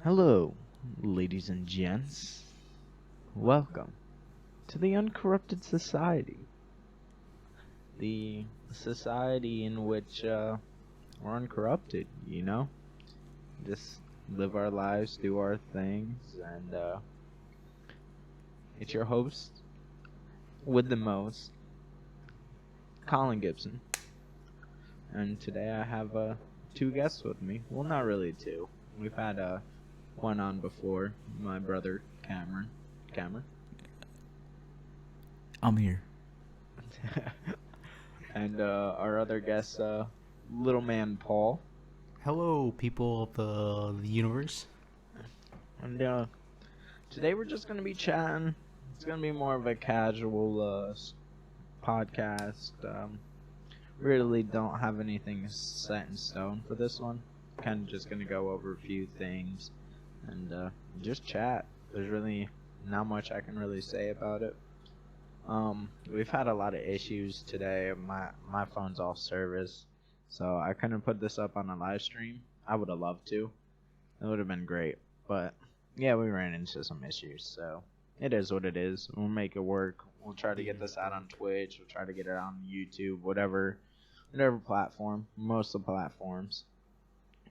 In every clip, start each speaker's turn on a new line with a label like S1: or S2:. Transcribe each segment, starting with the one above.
S1: Hello, ladies and gents. Welcome to the uncorrupted society. The society in which we're uncorrupted, Just live our lives, do our things, and it's your host with the most, Colin Gibson. And today I have two guests with me. Well, not really two. We've had one on before, my brother Cameron. Cameron?
S2: I'm here.
S1: And our other guest, little man Paul.
S2: Hello, people of the universe.
S1: And today we're just gonna be chatting. It's gonna be more of a casual podcast. Really don't have anything set in stone for this one. Kind of just gonna go over a few things and just chat. There's really not much I can really say about it. We've had a lot of issues today. My phone's off service, so I couldn't put this up on a live stream. I would have loved to. It would have been great, but yeah, we ran into some issues, so it is what it is. We'll make it work. We'll try to get this out on Twitch. We'll try to get it on YouTube, whatever platform, most of the platforms.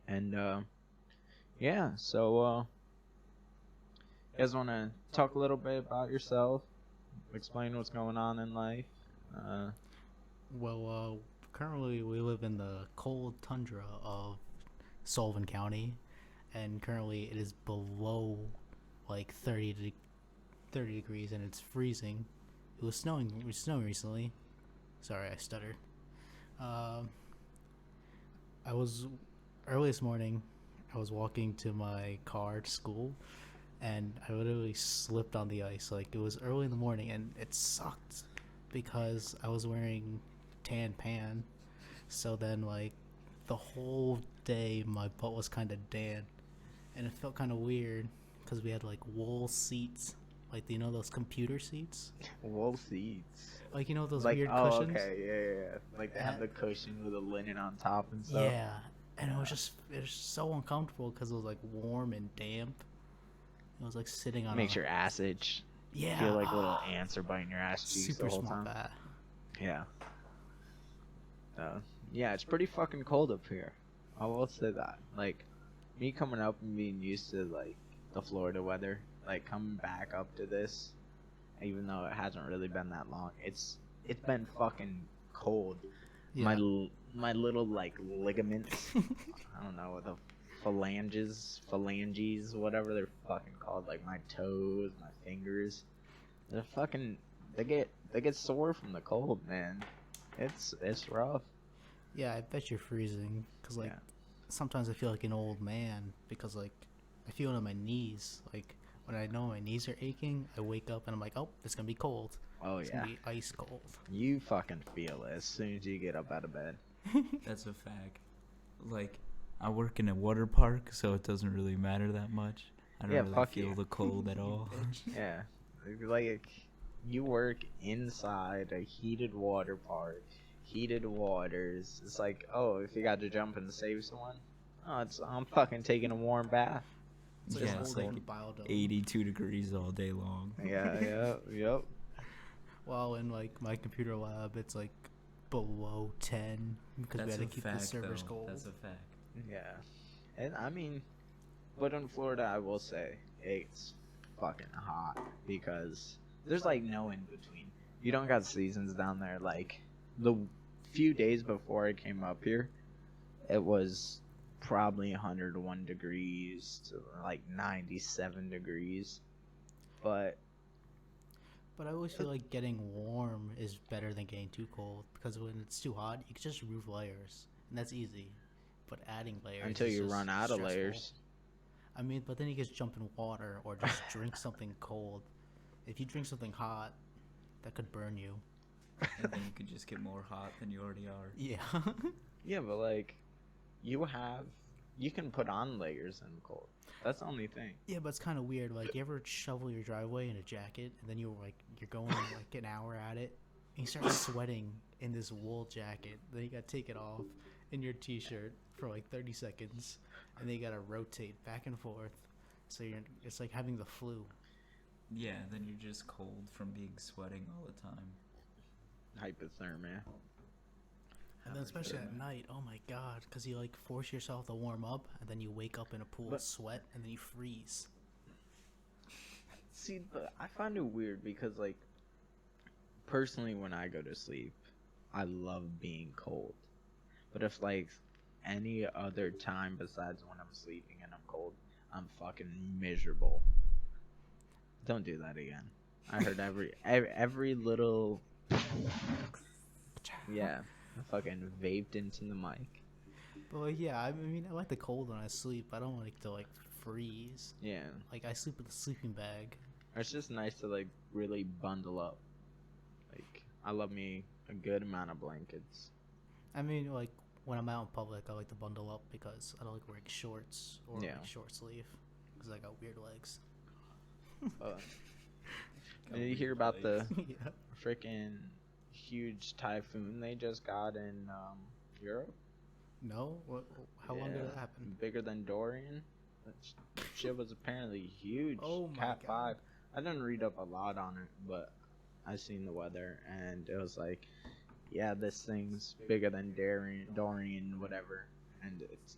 S1: And yeah, so you guys want to talk a little bit about yourself? Explain what's going on in life.
S2: Currently we live in the cold tundra of Sullivan County, and currently it is below like 30 degrees, and it's freezing. It was snowing recently. Sorry, I stuttered. I was early this morning. I was walking to my car to school, and I literally slipped on the ice. Like, it was early in the morning, and it sucked because I was wearing tan pan. So then, like, the whole day my butt was kind of damp, and it felt kind of weird because we had like wool seats, like, those computer seats.
S1: Wool seats.
S2: Like, those
S1: Like,
S2: weird
S1: oh,
S2: cushions.
S1: okay, yeah. Like they have the cushion with the linen on top and stuff.
S2: Yeah, and it was so uncomfortable because it was like warm and damp. It was like sitting on.
S1: Makes your ass itch.
S2: Yeah.
S1: Feel like little ants are biting your ass cheeks
S2: Super
S1: the whole
S2: small
S1: time.
S2: fat.
S1: Yeah. Yeah, it's pretty fucking cold up here. I will say that. Like, me coming up and being used to like the Florida weather, like coming back up to this, even though it hasn't really been that long, it's been fucking cold.
S2: Yeah.
S1: My little like ligaments, I don't know, the phalanges, whatever they're fucking called, like my toes, my fingers, they get sore from the cold, man. It's rough.
S2: Yeah, I bet you're freezing because like sometimes I feel like an old man because like I feel it on my knees. Like when I know my knees are aching, I wake up and I'm like, oh, it's gonna be cold.
S1: Oh
S2: It's
S1: yeah,
S2: gonna be ice cold.
S1: you fucking feel it as soon as you get up out of bed.
S3: That's a fact. Like, I work in a water park, so it doesn't really matter that much. I don't really feel the cold at all.
S1: Yeah, like you work inside a heated water park, heated waters. It's like, oh, if you got to jump and save someone, I'm fucking taking a warm bath.
S2: It's
S3: Yeah,
S2: like
S3: it's
S2: holding
S3: like
S2: biodome.
S3: 82 degrees all day long.
S1: Yep.
S2: While in like my computer lab, it's like below 10 because we
S3: That's
S2: had
S3: a
S2: to keep
S3: fact,
S2: the servers
S3: though.
S2: cold.
S3: That's a fact.
S1: Yeah, and I mean, but in Florida, I will say it's fucking hot because there's like no in between. You don't got seasons down there. Like the few days before I came up here, it was probably 101 degrees to like 97 degrees, but
S2: But I always feel like getting warm is better than getting too cold because when it's too hot, you can just remove layers, and that's easy. But adding layers
S1: until
S2: is
S1: you
S2: just
S1: run out of
S2: stressful.
S1: layers.
S2: I mean, but then you just jump in water or just drink something cold. If you drink something hot, that could burn you.
S3: And then you could just get more hot than you already are.
S2: Yeah.
S1: Yeah, but like you can put on layers in the cold. That's the only thing.
S2: Yeah, but it's kind of weird. Like, you ever shovel your driveway in a jacket, and then you're going like an hour at it, and you start sweating in this wool jacket. Then you gotta take it off in your t-shirt for like 30 seconds, and then you gotta rotate back and forth. So it's like having the flu.
S3: Yeah, then you're just cold from being sweating all the time.
S1: Hypothermia.
S2: And then especially at night, oh my god, because you like force yourself to warm up, and then you wake up in a pool of sweat, and then you freeze.
S1: See, but I find it weird because, like, personally, when I go to sleep, I love being cold. But if, like, any other time besides when I'm sleeping and I'm cold, I'm fucking miserable. Don't do that again. I heard every little. Yeah, I fucking vaped into the mic.
S2: But like, yeah, I mean, I like the cold when I sleep. I don't like to like freeze.
S1: Yeah.
S2: Like I sleep with a sleeping bag.
S1: It's just nice to like really bundle up. Like I love me a good amount of blankets.
S2: I mean, like when I'm out in public, I like to bundle up because I don't like wearing shorts or like short sleeve because I got weird legs.
S1: Did you hear about the
S2: Yeah.
S1: freaking huge typhoon they just got in Europe?
S2: No? How long did it happen?
S1: Bigger than Dorian. That shit was apparently huge.
S2: Oh my
S1: Cat
S2: God.
S1: 5. I didn't read up a lot on it, but I seen the weather and it was like, yeah, this thing's bigger than Dorian, whatever, and it's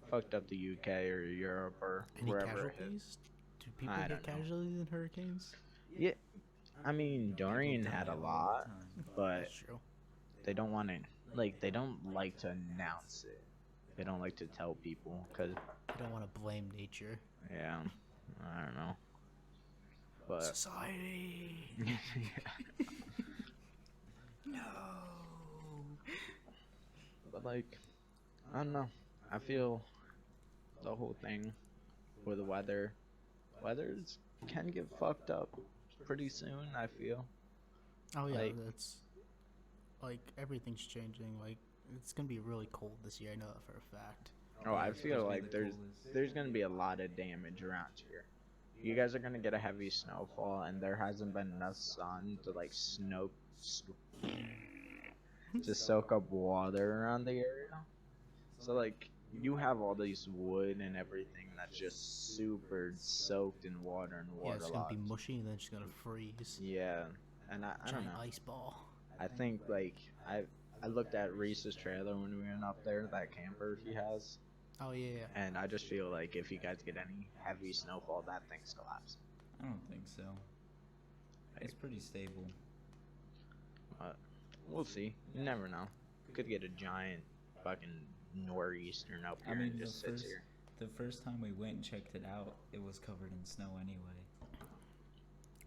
S1: fucked up the UK or Europe or
S2: Any
S1: wherever it hit.
S2: casualties? Do people
S1: I
S2: get
S1: don't know.
S2: casualties in hurricanes?
S1: Yeah, I mean Dorian had a lot, but
S2: That's true.
S1: they don't want to, like, they don't like to announce it. They don't like to tell people because
S2: I don't want to blame nature.
S1: yeah, I don't know, but
S2: Society. No.
S1: but like, I don't know. I feel the whole thing with the weathers can get fucked up pretty soon. I feel.
S2: Oh yeah,
S1: Like-
S2: that's like everything's changing. Like it's gonna be really cold this year. I know that for a fact.
S1: Oh, I
S3: it's
S1: feel
S3: supposed to be
S1: like
S3: the
S1: there's
S3: coolest.
S1: gonna be a lot of damage around here. You guys are gonna get a heavy snowfall, and there hasn't been enough sun to like to soak up water around the area. So like you have all these wood and everything that's just super soaked in water and
S2: Yeah, it's gonna be
S1: waterlogged.
S2: mushy and then it's gonna freeze.
S1: Yeah, and I don't
S2: Giant
S1: know.
S2: ice ball.
S1: I think like I looked at Reese's trailer when we went up there, that camper he has,
S2: Oh yeah.
S1: and I just feel like if you guys get any heavy snowfall, that thing's collapsing.
S3: I don't think so. It's pretty stable.
S1: We'll see. You never know. Could get a giant fucking nor'eastern up here
S3: I mean,
S1: and just sits here.
S3: the first time we went and checked it out, it was covered in snow anyway.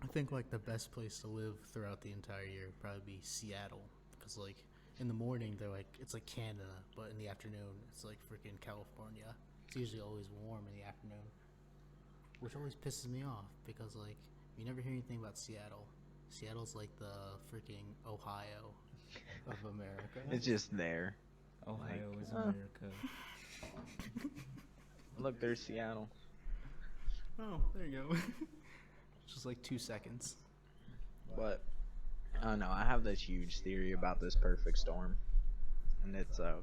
S2: I think like the best place to live throughout the entire year would probably be Seattle because like in the morning they're like it's like Canada, but in the afternoon it's like freaking California. It's usually always warm in the afternoon, which always pisses me off because like you never hear anything about Seattle. Seattle's like the freaking Ohio of America.
S1: It's just there.
S3: Ohio is America.
S1: Look, there's Seattle.
S2: Oh, there you go. Just like 2 seconds.
S1: But I don't know. I have this huge theory about this perfect storm, and it's I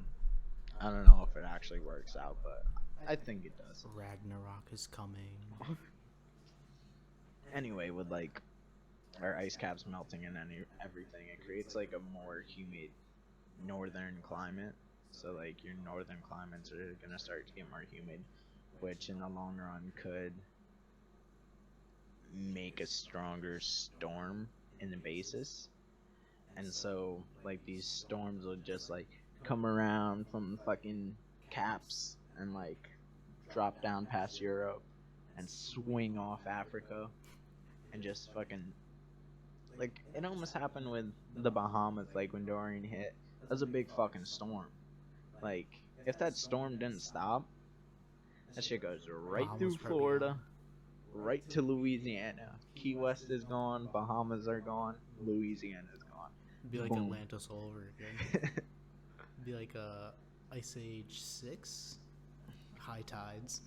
S1: don't know if it actually works out, but I think it does.
S2: Ragnarok is coming.
S1: Anyway, with like our ice caps melting and everything, it creates like a more humid northern climate. So like your northern climates are gonna start to get more humid, which in the long run could make a stronger storm in the basis. And so like these storms will just like come around from fucking caps and like drop down past Europe and swing off Africa and just fucking like it almost happened with the Bahamas. Like when Dorian hit, that was a big fucking storm. Like if that storm didn't stop, that shit goes right
S2: Bahamas
S1: through
S2: probably
S1: Florida, right to Louisiana. Key West is gone, Bahamas are gone, Louisiana's gone.
S2: It'd be like
S1: Boom.
S2: Atlantis all over again. It'd be like Ice Age 6, high tides.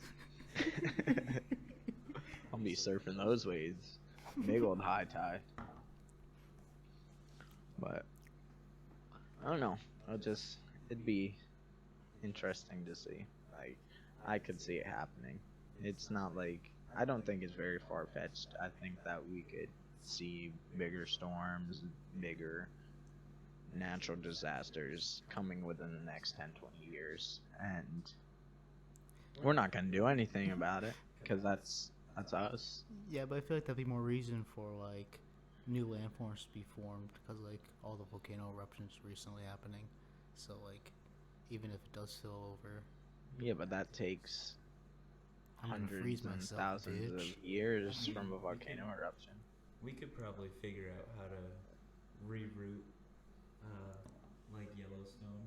S1: I'll be surfing those waves. Big old high tide. But I don't know. It'd be interesting to see. Like I could see it happening. It's not like I don't think it's very far fetched. I think that we could see bigger storms, bigger natural disasters coming within the next 10, 20 years, and we're not gonna do anything about it because that's us.
S2: Yeah, but I feel like that'd be more reason for like new landforms to be formed because like all the volcano eruptions recently happening. So like, even if it does spill over,
S1: Yeah, but that takes
S2: I'm gonna freeze
S1: hundreds and
S2: myself,
S1: thousands
S2: bitch.
S1: of years from a volcano eruption.
S3: We could probably figure out how to reroute, like Yellowstone,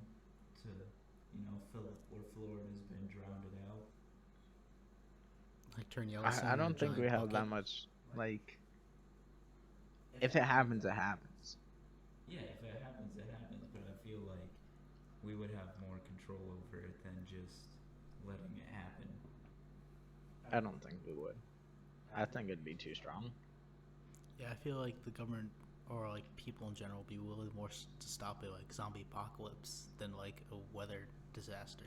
S3: to fill up where Florida's been drowned out.
S2: Like turn Yellowstone
S1: I
S2: into a
S1: don't think we
S2: giant
S1: have
S2: bucket.
S1: that much. Like, if it happens, it happens.
S3: Yeah, if it happens, it happens. But I feel like we would have more control over it than just letting it happen.
S1: I don't think we would. I think it'd be too strong.
S2: Yeah, I feel like the government or like people in general would be willing more to stop a like zombie apocalypse than like a weather disaster.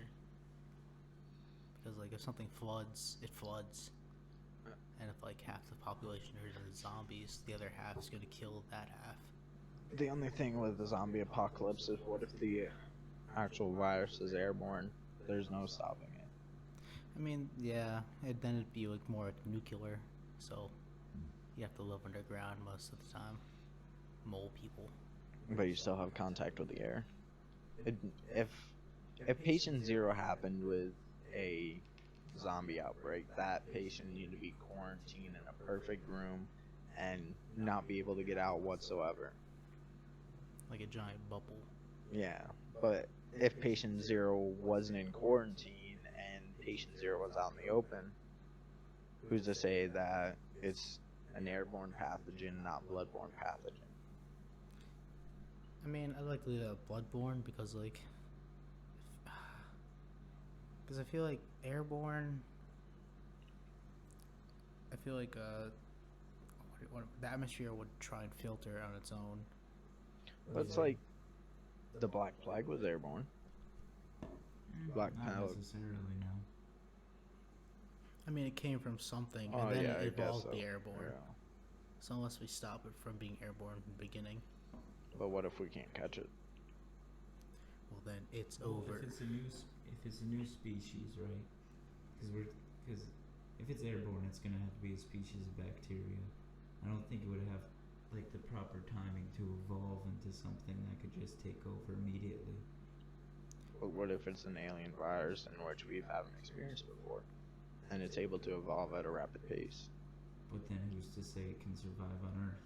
S2: Because like if something floods, it floods, and if like half the population turns into zombies, the other half is going to kill that half.
S1: The only thing with the zombie apocalypse is what if the actual virus is airborne? There's no stopping it.
S2: I mean, yeah, then it'd be like more nuclear, so you have to live underground most of the time. Mole people.
S1: But you still have contact with the air. If patient zero happened with a zombie outbreak, that patient needed to be quarantined in a perfect room and not be able to get out whatsoever.
S2: Like a giant bubble.
S1: Yeah, but if patient zero wasn't in quarantine and patient zero was out in the open, who's to say that it's an airborne pathogen, not bloodborne pathogen?
S2: I mean, I'd like to leave it bloodborne because like, because I feel like airborne. I feel like the atmosphere would try and filter on its own.
S1: But it's like the Black Plague was airborne. Black
S3: Not
S1: Plague.
S3: necessarily, no.
S2: I mean, it came from something,
S1: Oh,
S2: and then
S1: yeah,
S2: it
S1: I guess
S2: evolved to
S1: so.
S2: be airborne.
S1: Yeah.
S2: So unless we stop it from being airborne from the beginning,
S1: But what if we can't catch it?
S2: well then it's
S3: Well,
S2: over.
S3: If it's a new species, right? Because if it's airborne, it's gonna have to be a species of bacteria. I don't think it would have like the proper timing to evolve into something that could just take over immediately.
S1: But what if it's an alien virus in which we haven't experienced before, and it's able to evolve at a rapid pace?
S3: But then who's to say it can survive on Earth?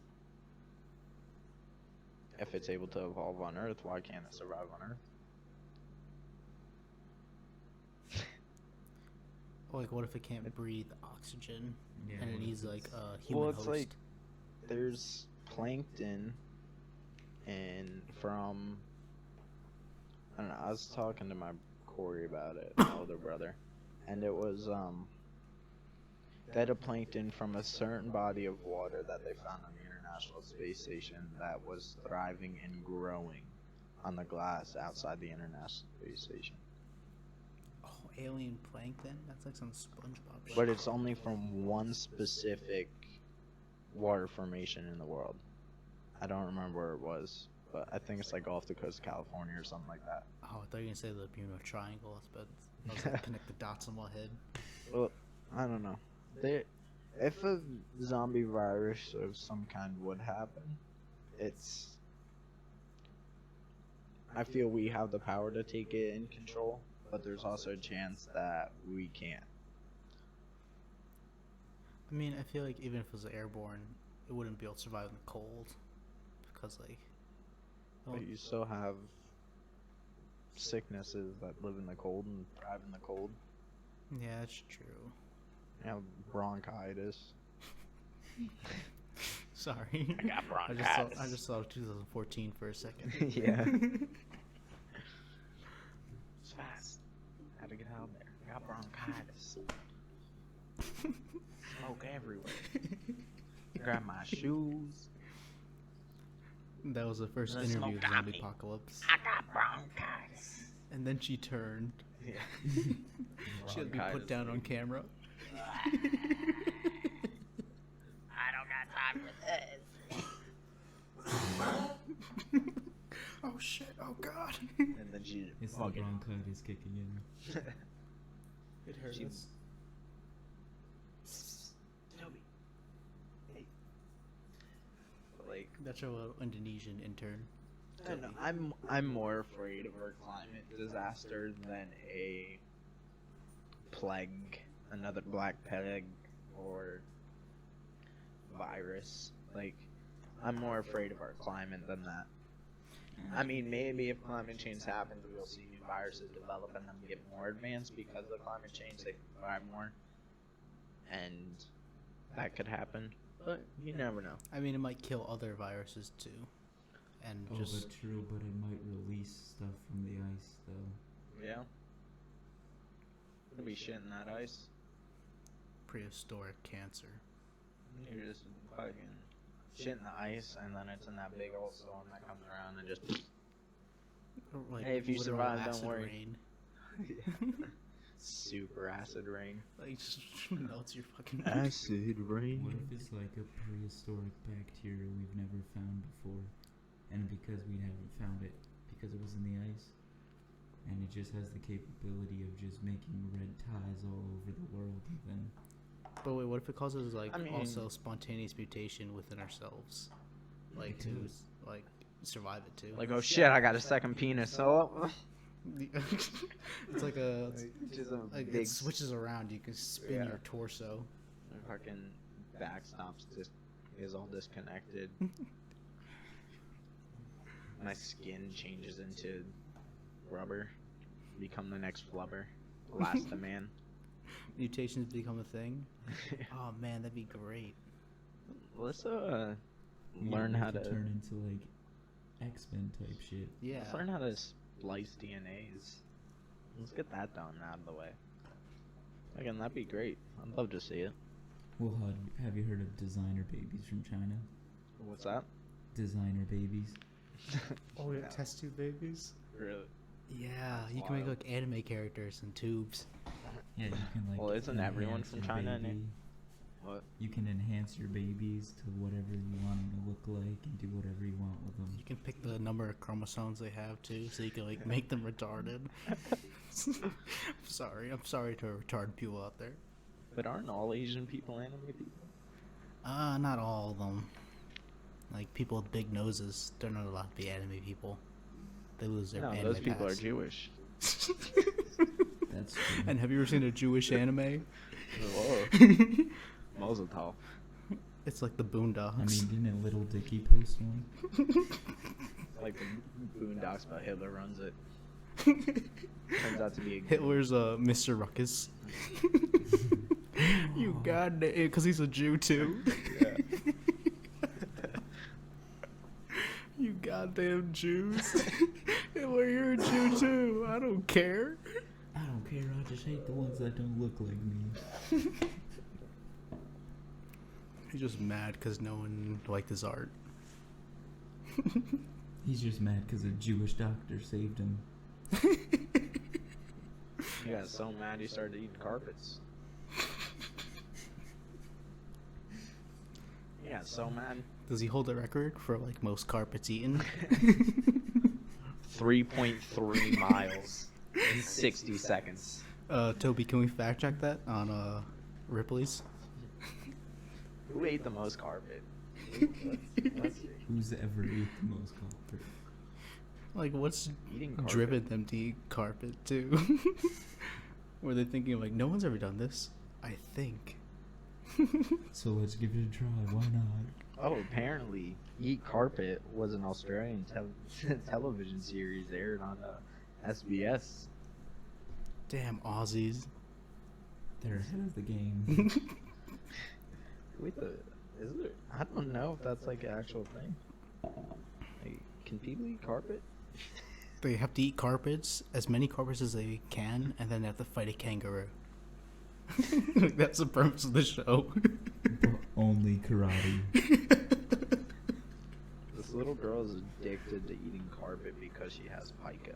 S1: If it's able to evolve on Earth, why can't it survive on Earth?
S2: Like, what if it can't breathe oxygen
S3: Yeah,
S2: and it
S3: what if
S2: needs
S3: it's-
S2: like a human
S1: Well, it's
S2: host?
S1: like there's plankton, and from I don't know. I was talking to my Corey about it, my older brother, and it was they had a plankton from a certain body of water that they found on the International Space Station that was thriving and growing on the glass outside the International Space Station.
S2: Oh, alien plankton? That's like some SpongeBob shit.
S1: But it's only from one specific water formation in the world. I don't remember where it was, but I think it's like off the coast of California or something like that.
S2: Oh, I thought you were gonna say the Bermuda Triangle, but I was like connect the dots in my head.
S1: Well, I don't know. If a zombie virus of some kind would happen, I feel we have the power to take it in control, but there's also a chance that we can't.
S2: I mean, I feel like even if it was airborne, it wouldn't be able to survive in the cold because like. Well,
S1: But you still have sicknesses that live in the cold and thrive in the cold.
S2: yeah, that's true.
S1: You have bronchitis.
S2: Sorry.
S1: I got bronchitis.
S2: I just thought of 2014 for a second.
S1: Yeah. It's fast. Had to get out there. I got bronchitis. Smoke everywhere. Grab my shoes.
S2: That was the first
S1: The
S2: interview
S1: smoke
S2: of
S1: got
S2: Zombie
S1: me.
S2: Apocalypse.
S1: I got bronchitis.
S2: And then she turned.
S1: Yeah.
S2: She had to be put down on camera.
S1: I don't got time for this.
S2: Oh shit! Oh god!
S1: And then she
S3: It's the
S1: fucking
S3: bronchitis kicking in.
S2: It hurts.
S1: She- Toby. Hey. Like
S2: That's your little Indonesian intern.
S1: I don't know, I'm more afraid of a climate disaster than a plague, another black plague or virus. Like I'm more afraid of our climate than that. I mean, maybe if climate change happens, we'll see new viruses develop and then get more advanced because of climate change. They can survive more, and that could happen. But you never know.
S2: I mean, it might kill other viruses too, and
S3: Oh,
S2: just
S3: but true, but it might release stuff from the ice, though.
S1: Yeah. Gonna be shit in that ice.
S2: prehistoric cancer.
S1: You're just fucking shit in the ice, and then it's in that big old storm that comes around and just.
S2: Or, like,
S1: Hey, if you
S2: literal
S1: survive, don't
S2: acid
S1: worry.
S2: rain.
S1: Super acid rain.
S2: Like just melts your fucking.
S1: Acid rain.
S3: What if it's like a prehistoric bacteria we've never found before, and because we haven't found it because it was in the ice, and it just has the capability of just making red ties all over the world, and then
S2: But wait, what if it causes like
S1: I mean-
S2: also spontaneous mutation within ourselves, like to
S3: Because-
S2: like survive it too?
S1: Like, oh shit, I got a second penis. So.
S2: It's like a
S1: Just a
S2: like
S1: big
S2: it switches around. You can spin
S1: Yeah.
S2: your torso.
S1: fucking backstops just is all disconnected. My skin changes into rubber. Become the next flubber. Last a man.
S2: Mutations become a thing. Oh man, that'd be great.
S1: Let's
S3: yeah,
S1: learn
S3: we
S1: how
S3: could
S1: to
S3: turn into like X-Men type shit.
S2: Yeah.
S1: let's learn how to splice DNAs. Let's get that done out of the way. Again, that'd be great. I'd love to see it.
S3: Well, have you heard of designer babies from China?
S1: What's that?
S3: Designer babies.
S2: Oh yeah,
S1: Yeah.
S2: test tube babies.
S1: Really?
S2: Yeah,
S1: That's
S2: you can make
S1: wild.
S2: like anime characters in tubes.
S3: Yeah, you can like.
S1: Well, isn't everyone
S3: enhance
S1: from
S3: your
S1: China,
S3: baby.
S1: Nick? What?
S3: You can enhance your babies to whatever you want them to look like and do whatever you want with them.
S2: You can pick the number of chromosomes they have too, so you can like make them retarded. I'm sorry to retarded people out there.
S1: But aren't all Asian people anime people?
S2: Not all of them. Like people with big noses, they're not allowed to be anime people. They lose their
S1: No,
S2: anime
S1: those people are
S2: pass.
S1: Jewish.
S3: That's true.
S2: And have you ever seen a Jewish anime?
S1: Whoa. Mazel tov.
S2: It's like the Boondocks.
S3: I mean, didn't Little Dicky post one?
S1: Like the Boondocks, but Hitler runs it. Turns out to be a
S2: Hitler's Mr. Ruckus. You goddamn, because he's a Jew too.
S1: Yeah.
S2: You goddamn Jews. Hitler, you're a Jew too. I don't care.
S3: I don't care, I just hate the ones that don't look like me.
S2: He's just mad because no one liked his art.
S3: He's just mad because a Jewish doctor saved him.
S1: He got so mad he started eating carpets. He got so mad.
S2: Does he hold the record for like most carpets eaten?
S1: 3.3 miles in 60 seconds.
S2: Toby, can we fact check that on Ripley's?
S1: Who ate the most carpet? Let's see.
S3: Who's ever ate the most carpet?
S2: Like, what's
S1: Eating carpet.
S2: driven them to eat carpet too? Were they thinking like, no one's ever done this? I think.
S3: So let's give it a try, why not?
S1: Oh, apparently, Eat Carpet was an Australian television series aired on SBS.
S2: Damn Aussies.
S3: They're ahead of the game.
S1: Wait, is there? I don't know if that's like an actual thing. Like, can people eat carpet?
S2: They have to eat carpets, as many carpets as they can, and then they have to fight a kangaroo. Like, that's the premise of the show.
S3: But only karate.
S1: This little girl is addicted to eating carpet because she has pica.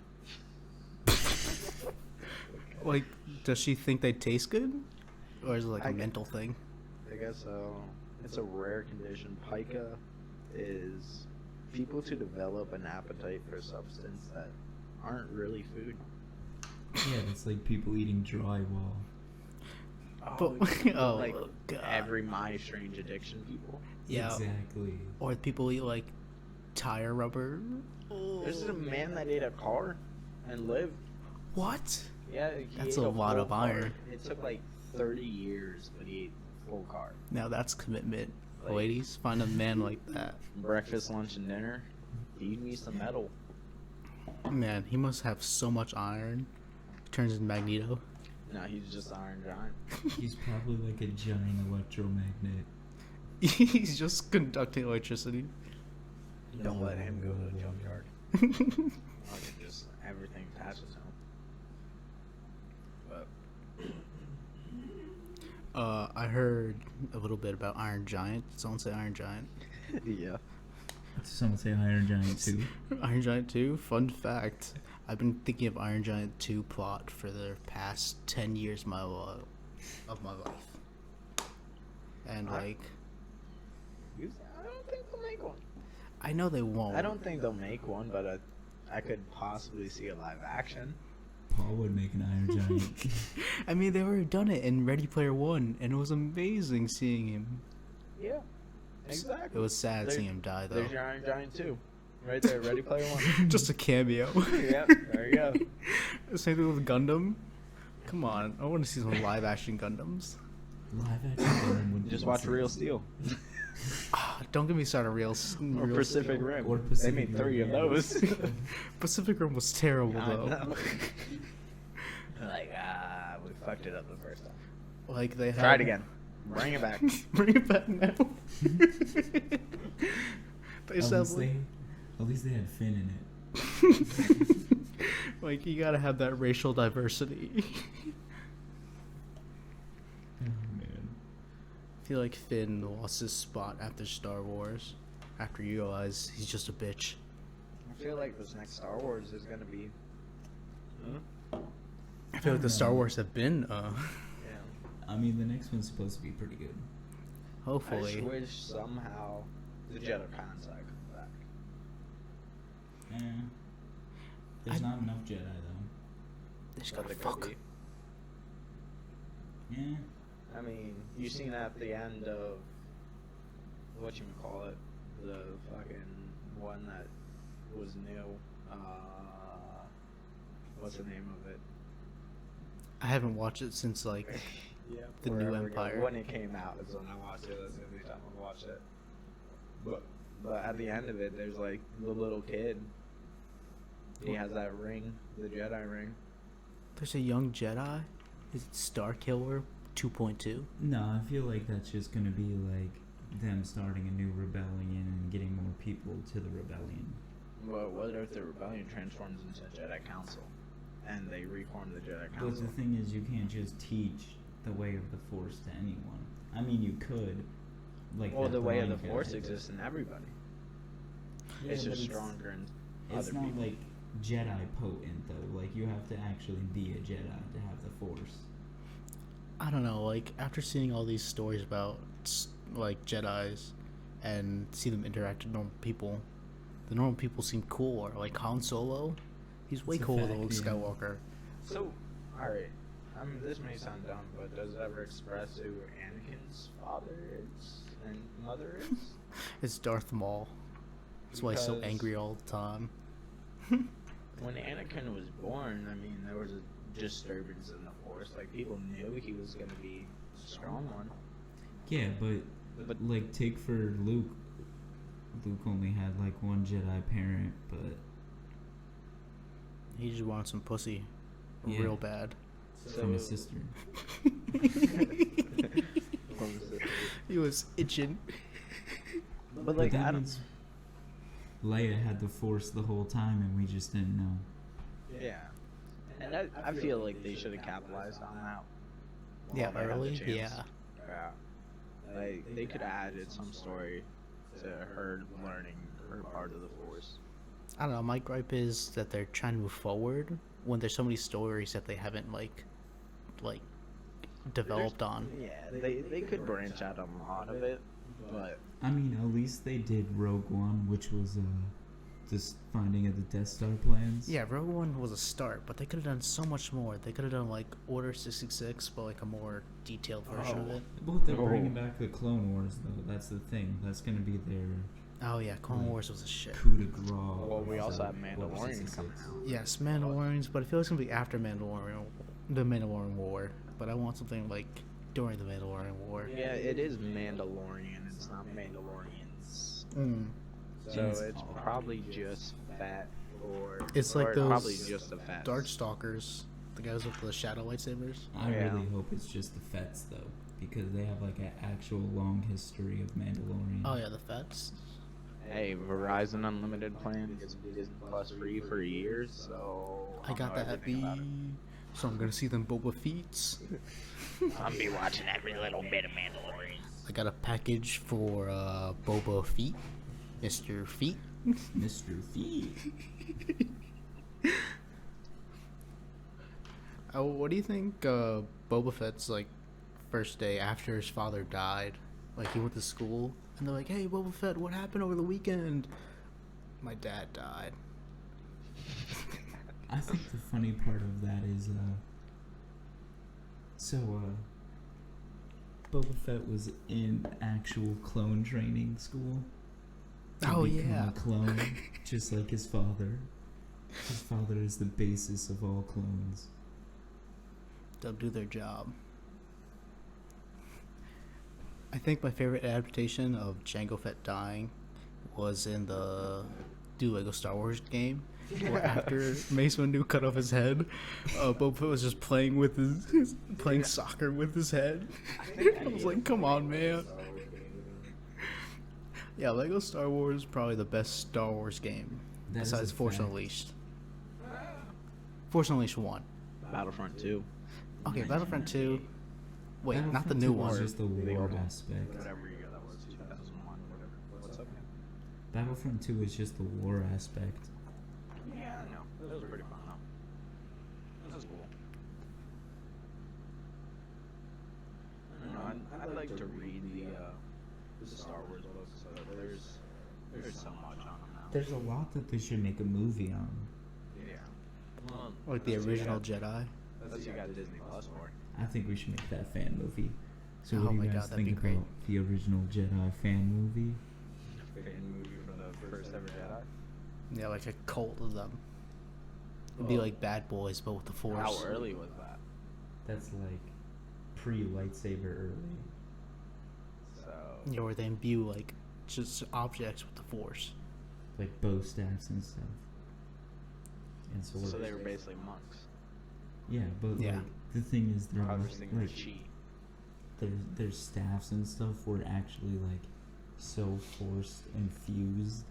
S2: Like, does she think they taste good? or is it like
S1: I
S2: a
S1: gu-
S2: mental thing?
S1: I guess so. It's a rare condition. Pica is people to develop an appetite for substance that aren't really food.
S3: Yeah, it's like people eating drywall.
S2: But oh
S1: like
S2: god,
S1: every My Strange Addiction people.
S2: yeah.
S3: Exactly.
S2: Or people eat like tire rubber.
S1: There's a man that ate a car and lived.
S2: What?
S1: Yeah, he
S2: That's
S1: ate
S2: a lot
S1: full
S2: of
S1: car.
S2: iron.
S1: It took like 30 years, but he ate a full car.
S2: Now that's commitment.
S1: Like-
S2: Ladies, find a man like that.
S1: Breakfast, lunch, and dinner. Feed me some metal.
S2: Man, he must have so much iron. Turns into Magneto.
S1: No, he's just Iron Giant.
S3: He's probably like a giant electromagnet.
S2: He's just conducting electricity.
S1: Don't let him go to the junkyard. Like just everything passes him. But
S2: I heard a little bit about Iron Giant. Someone say Iron Giant.
S1: yeah.
S3: Someone say Iron Giant too.
S2: Iron Giant 2? Fun fact. I've been thinking of Iron Giant 2 plot for the past 10 years of my life. And
S1: I don't think they'll make one.
S2: I know they won't.
S1: I don't think they'll make one, but I could possibly see a live action.
S3: Paul would make an Iron Giant.
S2: I mean, they already done it in Ready Player One, and it was amazing seeing him.
S1: Yeah, exactly.
S2: It was sad
S1: There-
S2: seeing him die, though.
S1: There's your Iron Giant too, right there. Ready Player One.
S2: Just a cameo.
S1: Yep, there you go.
S2: Same thing with Gundam. Come on, I want to see some live action Gundams.
S3: Live action Gundam would be
S1: Just watch
S3: insane.
S1: Real Steel
S2: Ah, don't get me started,
S1: or
S2: real
S1: Pacific Rim.
S3: Or
S1: They
S3: Pacific
S1: made 3
S3: Rim,
S1: of
S3: yeah.
S1: those.
S2: Pacific Rim was terrible,
S1: I
S2: though.
S1: know. Like we fucked it up the first time.
S2: Like they had.
S1: Try it again. Bring it back.
S2: Bring it back now. They
S3: At
S2: sound
S3: least they had Finn in it.
S2: like you gotta have that racial diversity.
S3: Oh man.
S2: I feel like Finn lost his spot after Star Wars. After you realize he's just a bitch.
S1: I feel like this next Star Wars is gonna be.
S2: I feel like the Star Wars have been,
S1: Yeah.
S3: I mean, the next one's supposed to be pretty good.
S1: I
S2: hopefully.
S1: just wish somehow the Jedi concept comes back.
S3: There's
S2: I-
S3: not enough Jedi though.
S2: They just
S1: But
S2: gotta
S1: they could
S2: fuck.
S1: be.
S3: Yeah.
S1: I mean, you seen at the end of whatchamacallit, the fucking one that was new. What's the name of it?
S2: I haven't watched it since like
S1: Yeah,
S2: The New
S1: forever ago.
S2: Empire.
S1: When it came out is when I watched it. That's the only time I watched it. But at the end of it, there's like the little kid. He has that ring, the Jedi ring.
S2: there's a young Jedi. Is it Star Killer 2.2?
S3: No, I feel like that's just gonna be like them starting a new rebellion and getting more people to the rebellion.
S1: But what if the rebellion transforms into a Jedi Council, and they reform the Jedi
S3: But
S1: Council?
S3: the thing is, you can't just teach the way of the Force to anyone. I mean, you could, like.
S1: Well,
S3: that
S1: the way of the
S3: blind guy.
S1: Force exists in everybody.
S3: Yeah,
S1: It's
S3: but
S1: just stronger in
S3: It's
S1: other
S3: not
S1: people.
S3: like Jedi potent though. Like you have to actually be a Jedi to have the Force.
S2: I don't know. Like after seeing all these stories about like Jedi's and see them interact with normal people, the normal people seem cooler. Like Han Solo, he's way
S3: It's a
S2: cooler than
S3: fact,
S2: Luke
S3: yeah.
S2: Skywalker.
S1: So, alright. I mean, this may sound dumb, but does it ever express who Anakin's father is and mother is?
S2: It's Darth Maul. That's why he's so
S1: Because-
S2: angry all the time.
S1: When Anakin was born, I mean, there was a disturbance in the Force. Like, people knew he was going to be a strong one.
S3: Yeah, but like take for Luke. Luke only had like one Jedi parent, but
S2: He just wanted some pussy,
S3: Yeah.
S2: real bad.
S3: from his sister.
S2: He was itching.
S1: But, like,
S3: that
S1: I don't.
S3: means Leia had the Force the whole time, and we just didn't know.
S1: Yeah. And I feel like they should have capitalized on that. while
S2: Yeah,
S1: they had the
S2: early.
S1: chance.
S2: Yeah.
S1: Yeah. Like, they could have added some story to her learning her part of the Force.
S2: I don't know. My gripe is that they're trying to move forward when there's so many stories that they haven't like developed on.
S1: Yeah, they could branch out on a lot of it, but
S3: I mean, at least they did Rogue One, which was just finding of the Death Star plans.
S2: Yeah, Rogue One was a start, but they could have done so much more. They could have done like Order 66, but like a more detailed version of it.
S3: Well, they're bringing back the Clone Wars, though. That's the thing. That's gonna be their
S2: Oh yeah, Clone Wars was a shit.
S3: coup de grace.
S1: well, we also have
S3: Order
S1: Mandalorian
S3: 66.
S1: coming out.
S2: Yes, Mandalorians, but I feel it's gonna be after Mandalorian, the Mandalorian War. But I want something like during the Mandalorian War.
S1: Yeah, it is Mandalorian. It's not Mandalorians.
S2: Mm.
S1: So
S3: And it's
S1: it's
S3: all-
S1: probably just fat, or
S2: It's
S1: or
S2: like those
S1: probably just the fat.
S2: Darkstalkers, the guys with the shadow lightsabers.
S3: I
S1: Yeah.
S3: really hope it's just the Fets, though, because they have like an actual long history of Mandalorian.
S2: Oh yeah, the Fets.
S1: Hey, Verizon Unlimited plan gets Disney Plus free for years, so
S2: I got
S1: know
S2: that at
S1: everything
S2: the.
S1: about it.
S2: So I'm gonna see them Boba Feets.
S1: I'll be watching every little bit of Mandalorian.
S2: I got a package for Boba Feet, Mr. Feet.
S3: Mr. Feet.
S2: Oh, what do you think Boba Fett's like first day after his father died? Like he went to school and they're like, "Hey, Boba Fett, what happened over the weekend?" My dad died.
S3: I think the funny part of that is, Boba Fett was in actual clone training school. To
S2: Oh,
S3: become
S2: yeah.
S3: a clone, just like his father. His father is the basis of all clones.
S2: They'll do their job. I think my favorite adaptation of Jango Fett dying was in the new Lego Star Wars game. Where after Mace Windu cut off his head, Boba Fett was just playing with his playing soccer with his head. I was like, "Come on, man!" Yeah, Lego Star Wars is probably the best Star Wars game
S3: That is
S2: besides
S3: a
S2: Force
S3: fact.
S2: Unleashed. Force Unleashed 1.
S1: Battlefront 2.
S2: Okay, Battlefront 2. Wait, not the
S3: Battlefront
S2: new
S3: 2
S2: one.
S3: was just the
S1: The
S3: war
S1: old one.
S3: aspect.
S1: Whatever year that was, 2001, whatever. What's up, man?
S3: Battlefront 2 is just the war aspect.
S1: Yeah, I know. That was pretty fun, though. That was cool. I don't know. I'd like to read the Star Wars books, but there's so much on them now.
S3: There's a lot that they should make a movie on.
S1: Yeah. Well,
S2: Like the
S1: that's what you
S2: original
S1: got-
S2: Jedi.
S1: That's what you got Disney Plus for.
S3: I think we should make that fan movie. So
S2: Oh
S3: what do
S2: my
S3: you guys
S2: God, that'd
S3: think
S2: be great.
S3: about the original Jedi fan movie?
S1: Fan movie for the first ever Jedi.
S2: Yeah, like a cult of them. It'd be
S1: Oh.
S2: like Bad Boys, but with the Force.
S1: How early was that?
S3: That's like pre-lightsaber early.
S1: So.
S2: Yeah, where they imbue like just objects with the Force.
S3: Like bow staffs and stuff. And swords.
S1: So they were basically monks.
S3: Yeah, but
S2: Yeah.
S3: like the thing is they're
S1: Harvesting
S3: like
S1: the chi.
S3: their staffs and stuff were actually like so force infused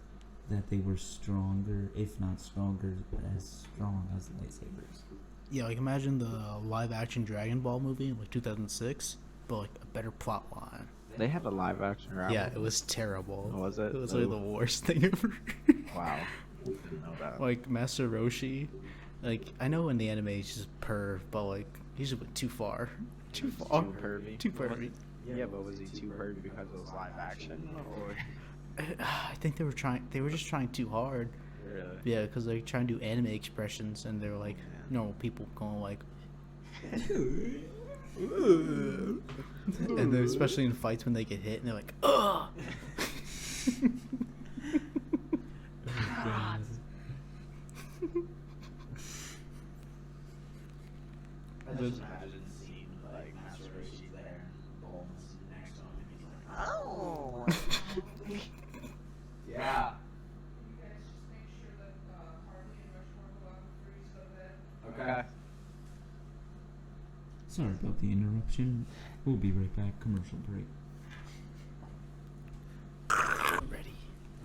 S3: that they were stronger, if not stronger, as strong as lightsabers.
S2: Yeah, like imagine the live action Dragon Ball movie in like 2006, but like a better plot line.
S1: They had a live action Dragon
S2: Yeah,
S1: Ball.
S2: it was terrible.
S1: Was it?
S2: It was like the worst thing ever.
S1: Wow. Didn't know that.
S2: Like Master Roshi, like I know in the anime he's just perv, but like he just went too far. Too far.
S1: Too pervy.
S2: Too pervy.
S1: Yeah, but was he too pervy because it was live action? Or
S2: I think they were just trying too hard.
S1: really?
S2: Yeah, because they're trying to do anime expressions, and they're like normal people going like, and then especially in fights when they get hit, and they're like, ugh.
S1: I just imagine seeing like Master Roshi there, Bulma's next to him, and he's like, oh. Yeah.
S4: You guys just make sure that Harley and Rushmore go out before you go to bed.
S1: Okay.
S3: Sorry about the interruption. We'll be right back. Commercial break.
S2: Ready.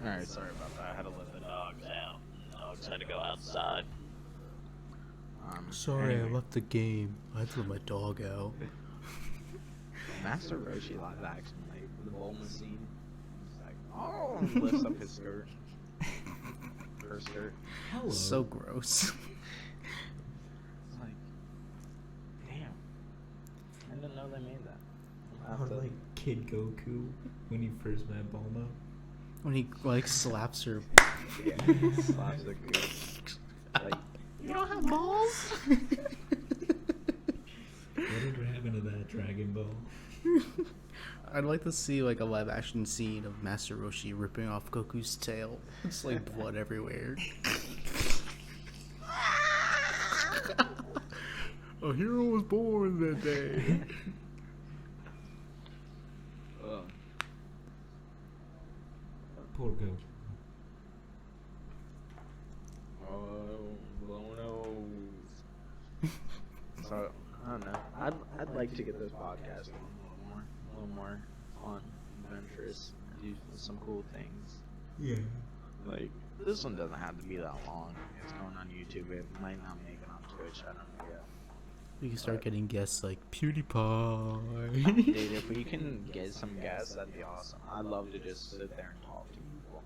S1: Alright, sorry about that. I had to let the dogs out. The dogs had to go outside.
S2: Sorry,
S1: anyway.
S2: I left the game. I had to let my dog out.
S1: Master Roshi live action, like the Bulma scene. He's like, oh, and lifts up his skirt. Her skirt.
S3: Hello.
S2: So gross.
S1: It's like, damn. And didn't know they made that. I'll
S3: Or
S1: have to-
S3: like Kid Goku when he first met Bulma.
S2: When he like slaps her.
S1: yeah, slaps the goose. Like, you don't have balls?
S3: Whatever happened to that Dragon Ball?
S2: I'd like to see like a live action scene of Master Roshi ripping off Goku's tail. It's like blood everywhere. A hero was born that day.
S3: Poor Goku.
S1: Oh, blow nose. So I don't know. I'd like to get this podcast going a little more fun, adventurous, do some cool things.
S3: Yeah.
S1: Like this one doesn't have to be that long. It's going on YouTube. It might not make it on Twitch. I don't know yet.
S2: We can start getting guests like PewDiePie.
S1: Dude, if we can get some guests, that'd be awesome. I'd love to just sit there and talk to people.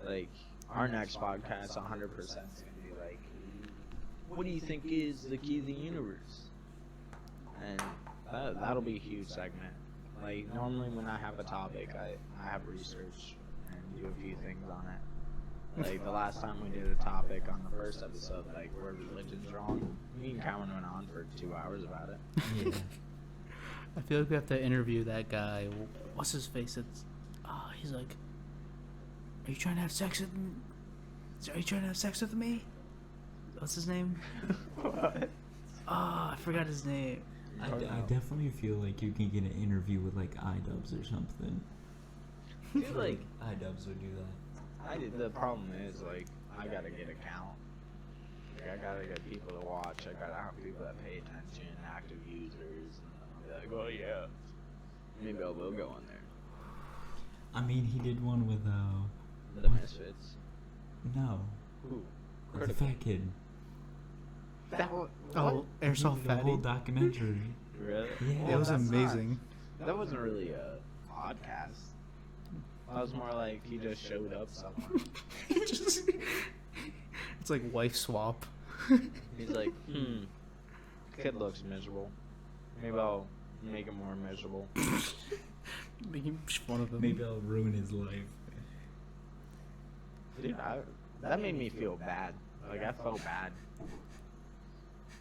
S1: Like our next podcast, 100% is gonna be like, what do you think is the key to the universe? And that'll be a huge segment. Like normally when I have a topic, I have research and do a few things on it. Like the last time we did a topic on the first episode, like where religion's wrong, me and Cameron went on for 2 hours about it.
S3: Yeah.
S2: I feel like we have to interview that guy. What's his face? He's like, "Are you trying to have sex with? Are you trying to have sex with me?" What's his name?
S1: What?
S2: I forgot his name.
S3: I definitely feel like you can get an interview with like iDubbbz or something.
S1: Dude, like
S3: iDubbbz would do that.
S1: the problem is like I gotta get a count. Like, I gotta get people to watch. I gotta have people that pay attention, active users. And I'll be like, oh yeah, maybe I will go in there.
S3: I mean, he did one with
S1: The Misfits.
S3: no,
S1: Who?
S3: the fat kid.
S1: That was,
S2: Oh, Airsoft
S3: The whole
S2: Fatty.
S3: documentary.
S1: really?
S3: Yeah.
S2: It was
S1: that's not-
S2: amazing.
S1: that wasn't really a podcast. That was more like he just showed up somewhere.
S2: It's like wife swap.
S1: He's like, kid looks miserable. Maybe I'll make him more miserable.
S2: Making fun of him.
S3: Maybe I'll ruin his life.
S1: Dude, that made me feel bad. Like I felt bad.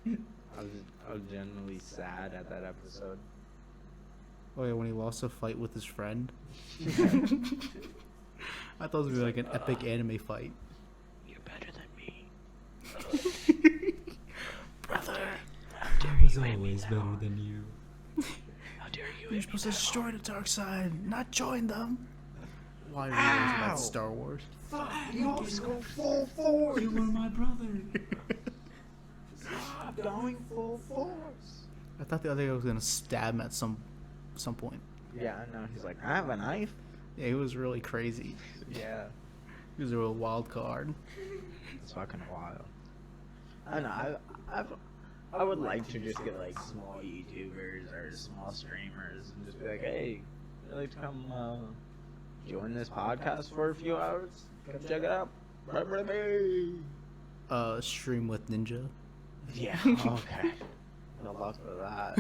S1: I was genuinely sad at that episode.
S2: Oh yeah, when he lost a fight with his friend. I thought it was gonna be like an epic anime fight.
S1: You're better than me.
S2: Brother,
S3: He's always better than you.
S1: How dare you?
S2: you're supposed to destroy the dark side, not join them. Why are you guys about
S1: Ow!
S2: Star Wars?
S1: Fuck, you always go full force.
S3: You were my brother.
S1: Stop going full force.
S2: I thought the other guy was gonna stab him at some point.
S1: Yeah, I know. He's like, I have a knife.
S2: Yeah, he was really crazy.
S1: Yeah.
S2: He was a real wild card.
S1: It's fucking wild. I know. I would like to just get like small YouTubers or small streamers and just be like, hey, I'd like to come join this podcast for a few hours. Come check it out.
S2: Stream with Ninja.
S1: Yeah. Okay. The luck for that.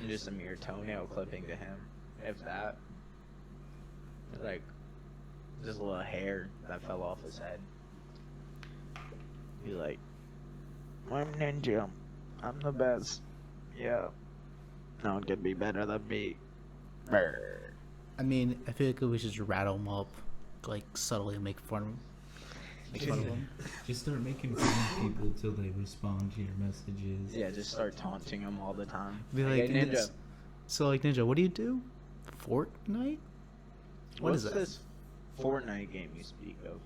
S1: Just a mere toenail clipping to him, if that. Like, just a little hair that fell off his head. He's like, I'm Ninja. I'm the best. Yeah. No one can be better than me. Brr.
S2: I mean, I feel like we should just rattle him up, like subtly make fun of him. Make fun of him.
S3: Just start making fun of people till they respond to your messages.
S1: Yeah, just start taunting him all the time.
S2: Be like,
S1: Hey, Ninja.
S2: So like Ninja, what do you do? Fortnite? What
S1: What's
S2: is that?
S1: this Fortnite game you speak of?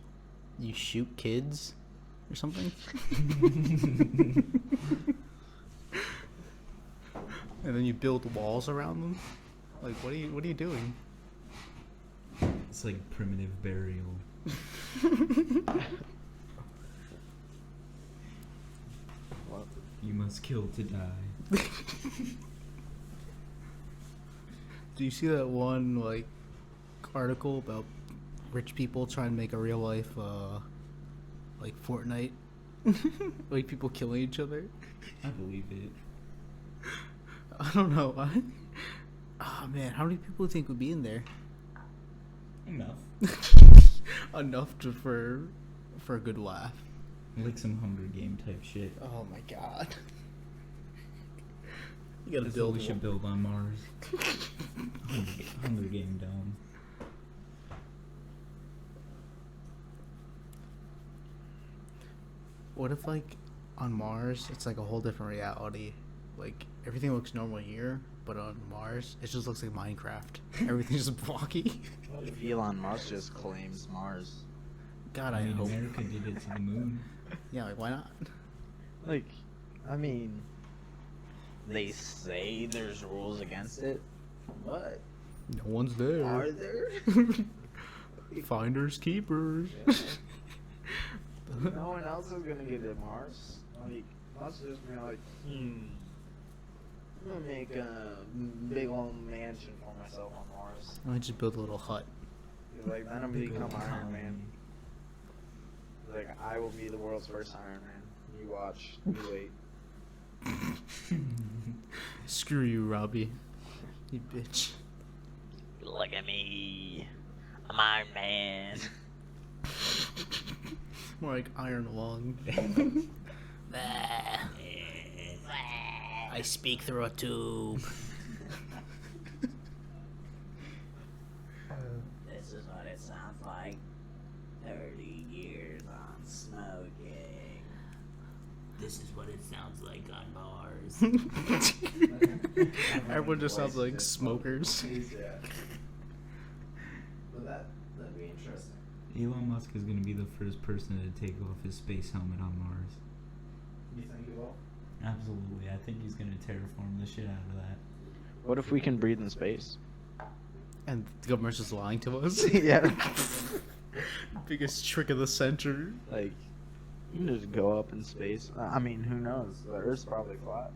S2: You shoot kids or something? And then you build walls around them? Like what are you doing?
S3: It's like primitive burial.
S1: What?
S3: You must kill to die.
S2: Do you see that one like article about rich people trying to make a real life like Fortnite? Like people killing each other?
S3: I believe it.
S2: don't know. Oh man, how many people do you think would be in there?
S3: Enough.
S2: Enough for a good laugh.
S3: Like some Hunger Game type shit.
S2: Oh my god. You gotta
S3: That's
S2: build.
S3: what we should build on Mars. Hunger Game dome.
S2: What if like on Mars it's like a whole different reality? Like everything looks normal here, but on Mars it just looks like Minecraft. Everything's just blocky.
S1: What if Elon Musk just claims Mars?
S2: God,
S3: I
S2: I
S3: mean,
S2: hope.
S3: America did it to the moon.
S2: Yeah, like why not?
S1: Like, I mean, they say there's rules against it, but
S2: No one's there.
S1: are there?
S2: Finders keepers.
S1: No one else is gonna get to Mars. Like, us just be like, I'm gonna make a big old mansion for myself on Mars.
S2: I just build a little hut.
S1: Like, then I'm gonna become Iron Man. Like, I will be the world's first Iron Man. You watch. You wait.
S2: Screw you, Robbie. You bitch.
S1: Look at me. I'm Iron Man.
S2: More like Iron Lung. I speak through a tube.
S1: This is what it sounds like. 30 years on smoking.
S3: This is what it sounds like on Mars.
S2: Everyone just sounds like smokers.
S1: But that'd be interesting.
S3: Elon Musk is going to be the first person to take off his space helmet on Mars.
S1: You think you will?
S3: Absolutely. I think he's going to terraform the shit out of that.
S1: What if we can breathe in space?
S2: And the government's just lying to us.
S1: Yeah.
S2: Biggest trick of the century.
S1: Like, you can just go up in space. I mean, who knows? The Earth's probably flat.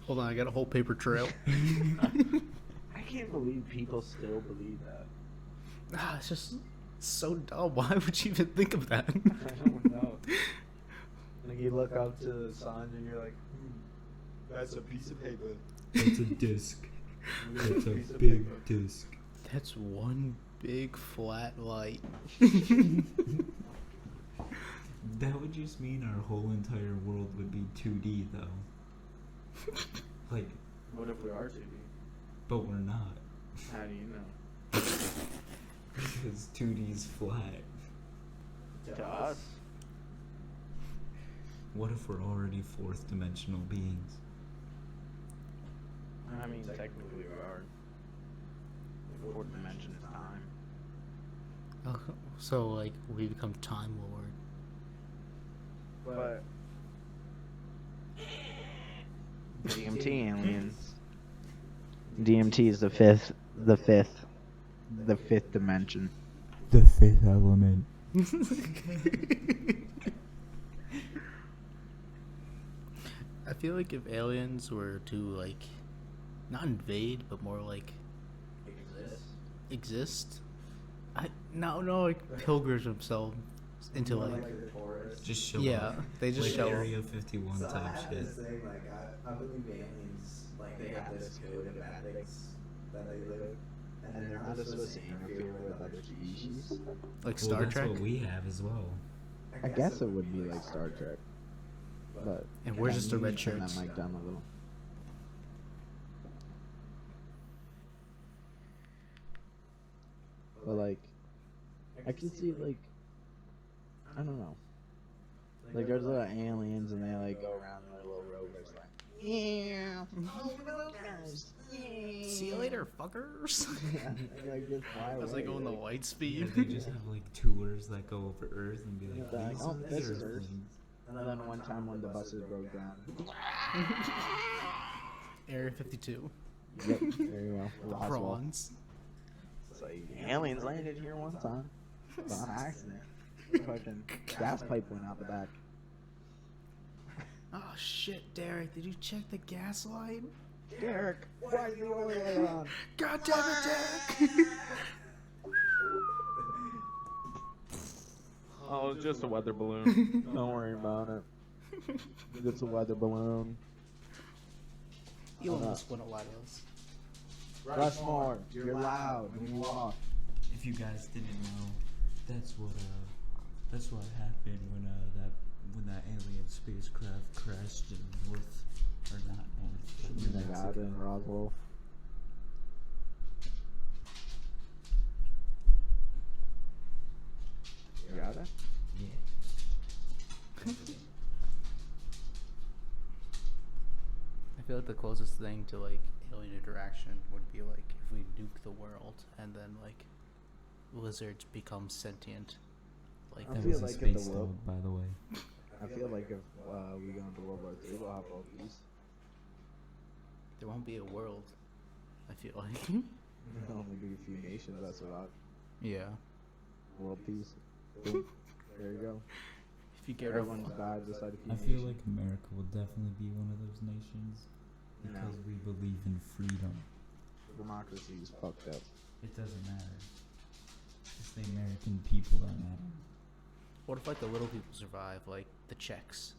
S2: Hold on, I got a whole paper trail.
S1: I can't believe people still believe that.
S2: It's just so dumb. Why would you even think of that?
S1: I don't know. Like, you look up to the sun and you're like, that's a piece of paper.
S3: It's a disc. It's a
S1: Piece of
S3: big
S1: paper.
S3: disc.
S2: That's one big flat light.
S3: That would just mean our whole entire world would be 2D, though. Like,
S1: What if we are 2D?
S3: but we're not.
S1: How do you know?
S3: Because 2D's flat.
S1: To us?
S3: What if we're already fourth dimensional beings?
S1: I mean, technically we are. The fourth dimension is time.
S2: Oh, so, like, we become Time Lord.
S1: But DMT aliens. DMT is the fifth dimension.
S3: The fifth element.
S2: I feel like if aliens were to, like, not invade, but more like exist. No, like pilgrims themselves into like
S1: the forest.
S3: Just show
S2: yeah,
S3: up.
S2: they just
S3: Like
S2: show up.
S3: Area 51 type shit.
S1: Saying, like, I believe aliens, like, they have this code of ethics that they live, and they're not supposed to interfere with other species.
S2: Like
S3: Well,
S2: Star
S3: that's
S2: Trek.
S3: what we have as well.
S1: I guess it would be like Star Trek, but
S2: And we're just the red
S1: turn
S2: shirts.
S1: that mic down a little. But like, I can see like, I don't know. Like there's little aliens and they like go around in their little rovers like, yeah,
S2: See you later, fuckers.
S1: They, like, just fly
S2: As they
S1: away,
S2: go in the
S1: like,
S2: light
S3: Yeah,
S2: speed.
S3: they just have like tours that go over Earth and be like,
S1: Like,
S3: these
S1: oh,
S3: are
S1: this
S3: the
S1: is Earth.
S3: Earthlings.
S1: And then one time when the buses broke down.
S2: Area 52.
S1: Yep, there you go. Roswell.
S2: Prawns.
S1: It's like aliens landed here one time. By accident. Fucking gas pipe went out the back.
S2: Oh shit, Derek! Did you check the gas line?
S1: Derek, why is the oil light on?
S2: God damn it, Derek!
S1: Oh, it's just a weather balloon. Don't worry about it. It's a weather balloon.
S2: Elon Musk won a lot of those.
S1: Rushmore, you're loud when you walk.
S3: If you guys didn't know, that's what happened when that alien spacecraft crashed in North or not North. New
S1: Nevada
S3: Mexico.
S1: and Roswell. You got it?
S3: Yeah.
S2: I feel like the closest thing to like alien interaction would be like if we nuke the world and then like lizards become sentient. Like
S1: I
S3: That
S1: feel
S3: was a
S1: like if the
S3: space
S1: world-
S3: dog, by the way.
S1: I feel like if we go into World War III, we'll have world peace.
S2: there won't be a world. I feel like.
S1: There'll only be a few nations that survive.
S2: Yeah.
S1: World peace. Boom. There you go.
S2: If you get rid of
S1: Everyone's died just like a few
S3: I feel
S1: nations.
S3: like America will definitely be one of those nations
S1: No.
S3: because we believe in freedom.
S1: Democracy is fucked up.
S3: It doesn't matter. It's the American people that matter.
S2: What if like the little people survive, like the Czechs,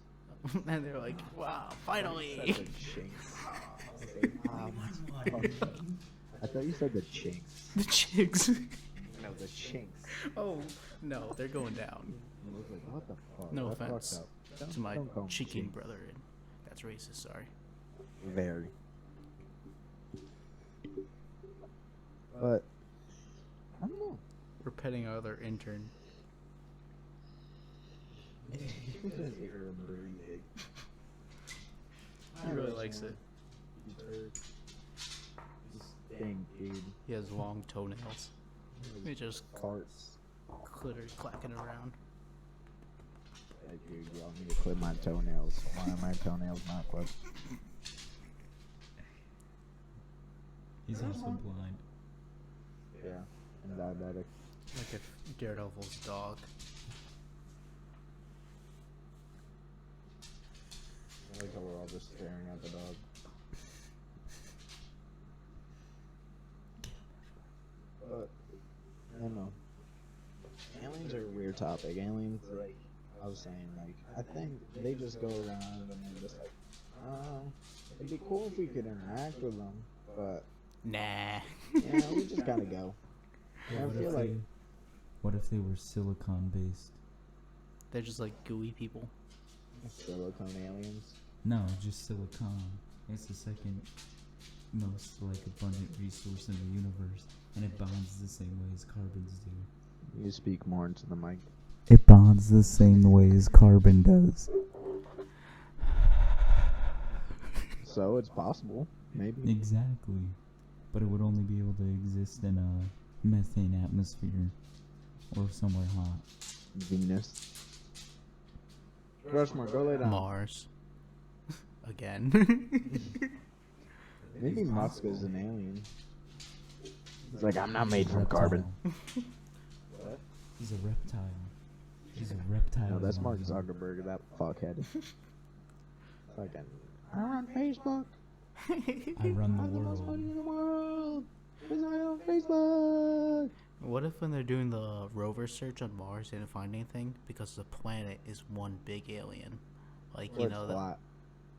S2: and they're like, "Wow,
S1: Such
S2: finally!"
S1: a chinks. I thought you said the chinks.
S2: the Czechs.
S1: No, the chinks.
S2: Oh no, they're going down.
S1: I was like, what the fuck?
S2: No
S1: That's
S2: offense
S1: fucked up.
S2: to my
S1: Don't call 'em
S2: cheeking
S1: chinks.
S2: brother. That's racist. Sorry.
S1: Very. But I don't know.
S2: We're petting our other intern.
S1: You're breathing.
S2: He really likes it.
S1: You turd. You stink, dude.
S2: He has long toenails. He just
S1: Carts.
S2: clitter clacking around.
S1: Like, dude, y'all need to clip my toenails. Why are my toenails not clipped?
S3: He's also blind.
S1: Yeah. And diabetic.
S2: Like if Daredevil's dog.
S1: I like how we're all just staring at the dog. But, I don't know. Aliens are a weird topic. Aliens, like, I was saying, like, I think they just go around and they're just like, it'd be cool if we could interact with them, but,
S2: Nah.
S1: you know, we just gotta go. And I feel like,
S3: What if they were silicon based?
S2: They're just like gooey people.
S1: silicone aliens.
S3: No, just silicon. It's the second most like abundant resource in the universe, and it bonds the same way as carbons do.
S1: You speak more into the mic.
S3: It bonds the same way as carbon does.
S1: So it's possible, maybe.
S3: Exactly. But it would only be able to exist in a methane atmosphere or somewhere hot.
S1: Venus. Rushmore, go lay down.
S2: Mars. Again.
S1: Maybe Musk is an alien. He's like, I'm not made from carbon. What?
S3: He's a reptile. He's a reptile.
S1: No, that's Mark Zuckerberg, that fuckhead. Fucking. I run Facebook.
S3: I run the
S1: I'm the most
S3: world.
S1: money in the world. Because I own Facebook.
S2: What if when they're doing the rover search on Mars they didn't find anything because the planet is one big alien? Like, you
S1: It's
S2: know that.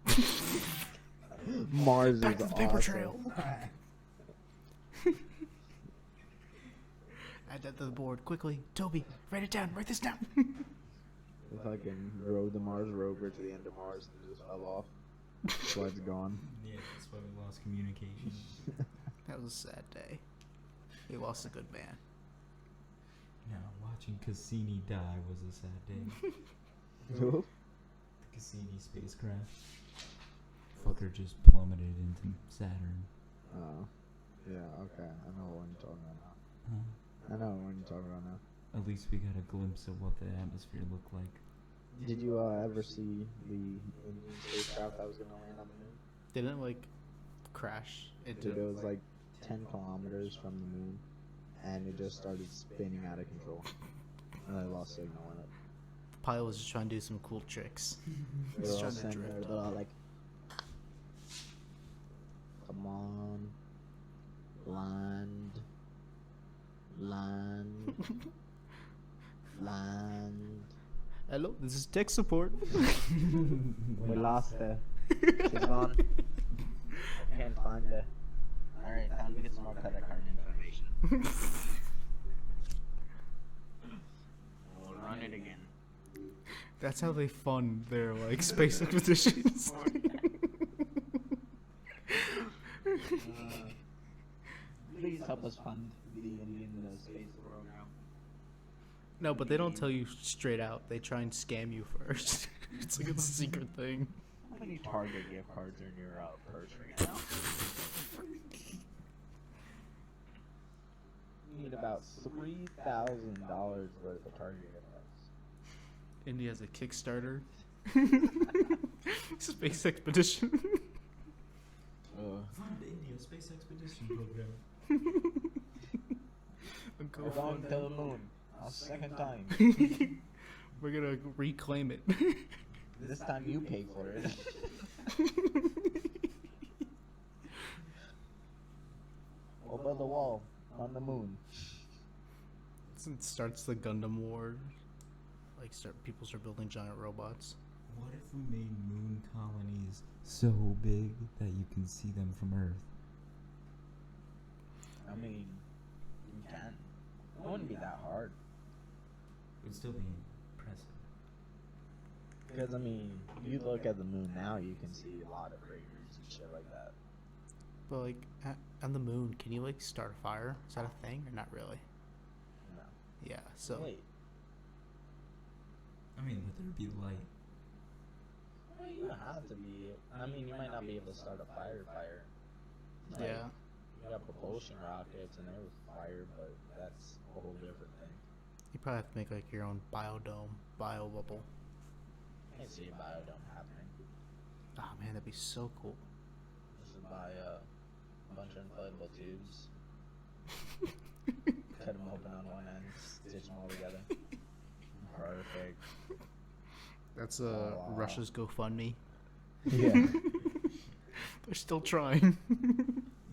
S1: flat. Mars
S2: Back
S1: is
S2: to the paper
S1: awesome.
S2: trail. Add that to the board quickly. Toby, write it down. Write this down.
S1: They fucking rode the Mars rover to the end of Mars and just fell off. That's why it's gone.
S3: Yeah, that's why we lost communication.
S2: That was a sad day. We lost a good man.
S3: Yeah, watching Cassini die was a sad day.
S1: Who?
S3: The Cassini spacecraft. Fucker just plummeted into Saturn.
S1: Oh. Yeah, okay. I know what you're talking about now.
S3: Huh?
S1: I know what you're talking about now.
S3: At least we got a glimpse of what the atmosphere looked like.
S1: Did you ever see the Indian spacecraft that was going to land on the moon?
S2: Didn't it, like, crash into.
S1: Dude, it was like 10 kilometers from the moon, and it just started spinning out of control. And I lost signal in it.
S2: The pilot was just trying to do some cool tricks.
S1: They
S2: He's
S1: were all
S2: trying to
S1: sitting there,
S2: drift
S1: they're all
S2: up.
S1: like, come on, land, land, land.
S2: Hello, this is tech support.
S1: lost her. She's gone. Can't find her. Alright, time to get some more credit card information. We'll run it again.
S2: That's how they fund their like space expeditions.
S1: Please help us fund the Indian space program.
S2: No, but they don't tell you straight out. They try and scam you first. It's like a secret thing.
S1: How many Target gift cards are in your purse right now? You need about $3,000 worth of Target gift cards.
S2: India has a Kickstarter. Space expedition.
S3: Fund India Space Expedition Program.
S1: We're going to the moon. A second time.
S2: We're gonna reclaim it.
S1: This time you pay for it. Over the wall on the moon.
S2: It starts the Gundam War. Like, people start building giant robots.
S3: What if we made moon colonies so big that you can see them from Earth?
S1: I mean, you can. It wouldn't be that hard.
S3: It would still be impressive.
S1: Because, I mean, you look at the moon now, you can see a lot of craters and shit like that.
S2: But, like, on the moon, can you, like, start a fire? Is that a thing or not really?
S1: No.
S2: Yeah, so...
S1: Wait.
S3: I mean, but there'd be light.
S1: Well, you have to be. I mean, you might not be able to start a fire. Like,
S2: Yeah.
S1: You got propulsion rockets and there was fire, but that's a whole different thing.
S2: You probably have to make, like, your own biodome, biobubble.
S1: I can't see a biodome happening.
S2: Oh, man, that'd be so cool.
S1: Just buy a bunch of inflatable tubes. Cut them open on one end, stitch them all together. Perfect.
S2: That's Russia's GoFundMe.
S1: Yeah.
S2: They're still trying.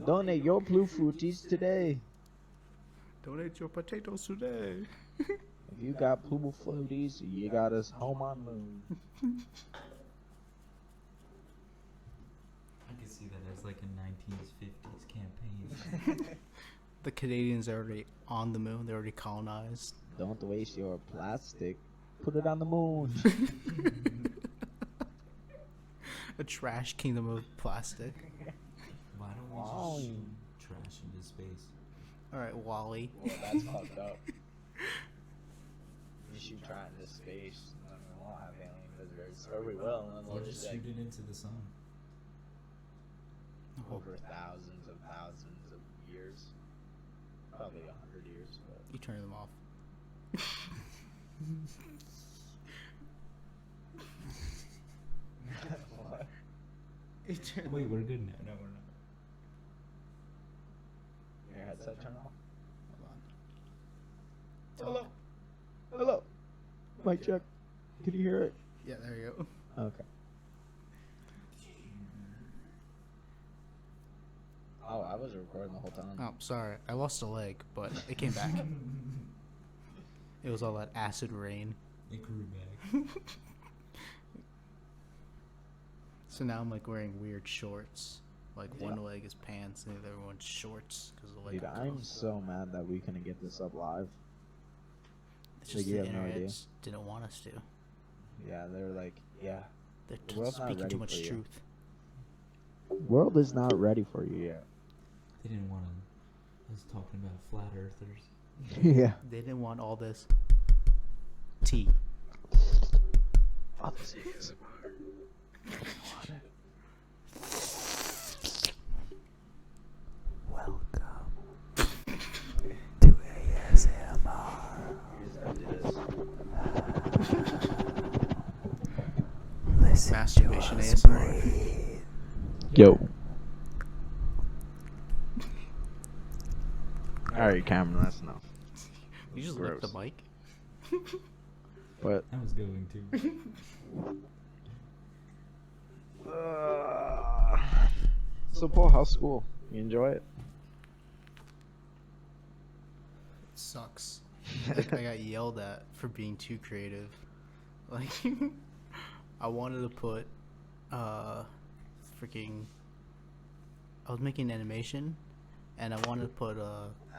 S1: Donate your blue fruities today.
S2: Donate your potatoes today.
S1: If you got blue fruities, you got us home on moon.
S3: I could see that as like a 1950s campaign.
S2: The Canadians are already on the moon. They're already colonized.
S1: Don't waste your plastic. Put it on the moon.
S2: A trash kingdom of plastic.
S3: Why don't we
S1: Wow.
S3: just shoot trash into space?
S2: Alright, Wally.
S1: Well, that's fucked up. You should try into space. I mean, we won't have alien visitors. Or we will, and
S3: Or
S1: we'll
S3: just
S1: just like,
S3: shoot it into the sun.
S1: over thousands of years. Probably 100 years. But
S2: You turn them off.
S1: what?
S2: You turn
S3: Wait, we're good now. No, we're not.
S1: Your headset turn off?
S2: Hold on.
S1: Hello. Hello. Mic check. Can you hear it?
S2: Yeah, there you go.
S1: Okay. Oh, I was recording the whole time.
S2: Oh, sorry. I lost a leg, but it came back. It was all that acid rain.
S3: It grew back.
S2: So now I'm like wearing weird shorts. Like
S1: Yeah.
S2: one leg is pants and the other one's shorts because the leg.
S1: Dude, I'm so mad that we couldn't get this up live.
S2: It's just
S1: like, you
S2: the
S1: have no
S2: internet
S1: idea.
S2: didn't want us to.
S1: Yeah, they're like, yeah.
S2: They're
S1: The world's not
S2: speaking
S1: ready
S2: too much
S1: for you.
S2: truth.
S1: World is not ready for you yet.
S3: They didn't want us talking about flat earthers.
S1: Yeah.
S2: They didn't want all this tea.
S1: Oh, this is
S3: Welcome to ASMR. Listen
S2: Masturbation
S3: to us
S2: ASMR.
S3: breathe.
S1: Yo. Alright, Cameron, that's enough.
S2: You just licked the
S1: Gross.
S2: mic.
S1: But
S3: I was going to.
S1: so Paul, how's school? You enjoy it?
S2: It sucks. Like, I got yelled at for being too creative. Like, I wanted to put uh, freaking, I was making animation, and I wanted to put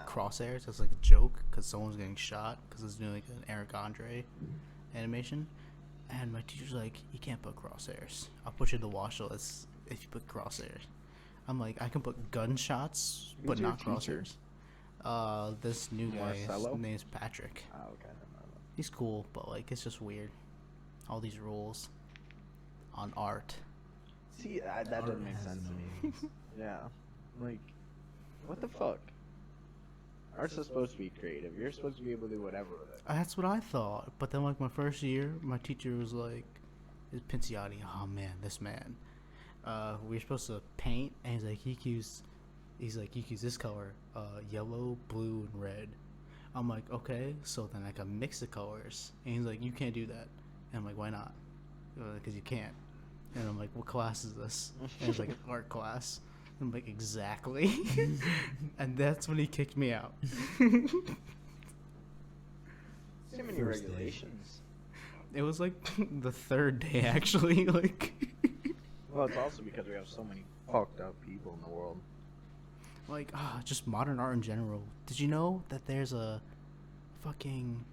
S2: crosshairs as like a joke because someone's getting shot because it's doing like an Eric Andre animation, and my teacher's like, "You can't put crosshairs. I'll put you in the wash list if you put crosshairs." I'm like, "I can put gunshots, but
S1: Who's your
S2: not
S1: teacher?
S2: crosshairs." This new guy,
S1: Marcelo?
S2: his name's Patrick.
S1: Oh, okay. I don't know.
S2: He's cool, but like it's just weird. All these rules on art.
S1: See, that
S3: Art
S1: doesn't make
S3: has
S1: sense
S3: no
S1: to me.
S3: rules.
S1: Yeah. Like, what the fuck? Art's supposed to be creative. You're supposed to be able to do whatever with it.
S2: That's what I thought. But then, like, my first year, my teacher was like, "Is Pinciotti? Oh man, this man. We were supposed to paint, and he's like, you can use this color, yellow, blue, and red." I'm like, okay, so then I can mix the colors. And he's like, "You can't do that." And I'm like, "Why not?" Because you can't. And I'm like, "What class is this?" And it's like an art class. I'm like, "Exactly." And that's when he kicked me out.
S1: Too many
S3: First day.
S1: regulations.
S2: It was like the third day, actually. Like,
S1: Well, it's also because we have so many fucked up people in the world.
S2: just modern art in general. Did you know that there's a fucking,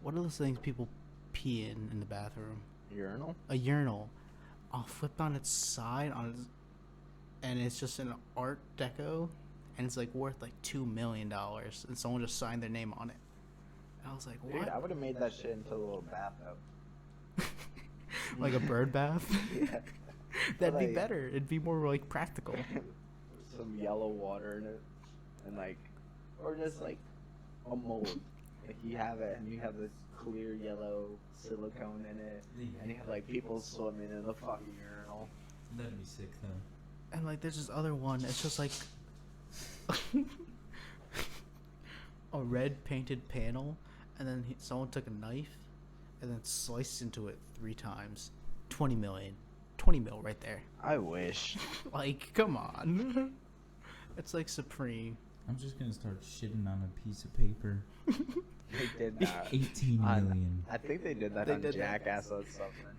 S2: what are those things people pee in the bathroom?
S1: Urinal?
S2: A urinal, flipped on its side and it's just an art deco, and it's like worth like $2 million, and someone just signed their name on it. I was like,
S1: Dude,
S2: what?
S1: I would have made that shit into a little bathtub.
S2: Like a bird bath?
S1: Yeah.
S2: That'd be
S1: Like-
S2: better. It'd be more like practical.
S1: Some yellow water in it. And like, or just like a mold. Like you have it and you have this clear yellow silicone in it. And you have like people swimming in the fucking urinal.
S3: That'd be sick though.
S2: And like, there's this other one. It's just like a red painted panel, and then someone took a knife and then sliced into it 3 times. 20 million. 20 mil right there.
S1: I wish.
S2: Like, come on. It's like supreme.
S3: I'm just gonna start shitting on a piece of paper.
S1: They did that.
S3: 18
S1: on-
S3: million.
S1: I think they did that
S2: They
S1: on
S2: did that.
S1: Jackass or something.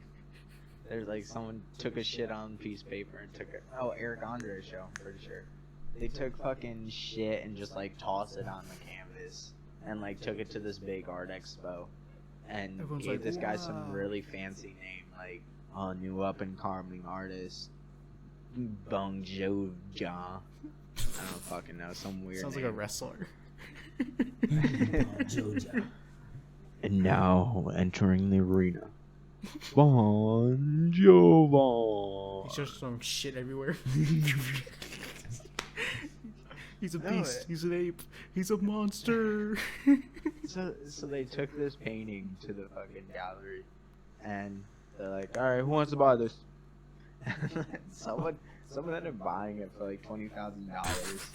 S1: There's like someone took a shit on a piece of paper and took it. Oh, Eric Andre's show, I'm pretty sure. They took fucking shit and just like tossed it on the canvas and like took it to this big art expo and
S2: Everyone's
S1: gave
S2: like,
S1: this guy some
S2: "Wow."
S1: really fancy name like new up and coming artist Bong Jovi. I don't fucking know, some weird
S2: Sounds
S1: name.
S2: like a wrestler.
S1: And now entering the arena, Bon Jovi.
S2: He's just throwing shit everywhere. He's a
S1: No,
S2: beast. He's an ape. He's a monster.
S1: So they took this painting to the fucking gallery, and they're like, "All right, who wants to buy this?" someone ended up buying it for like $20,000,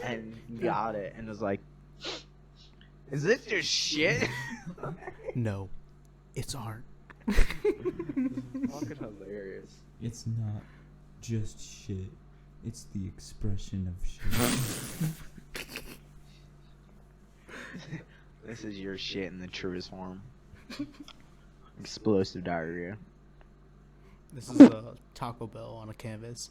S1: and got it, and was like, "Is this just shit?"
S2: No, it's art.
S1: Fucking hilarious.
S3: It's not just shit. It's the expression of shit.
S1: This is your shit in the truest form. Explosive diarrhea.
S2: This is Taco Bell on a canvas.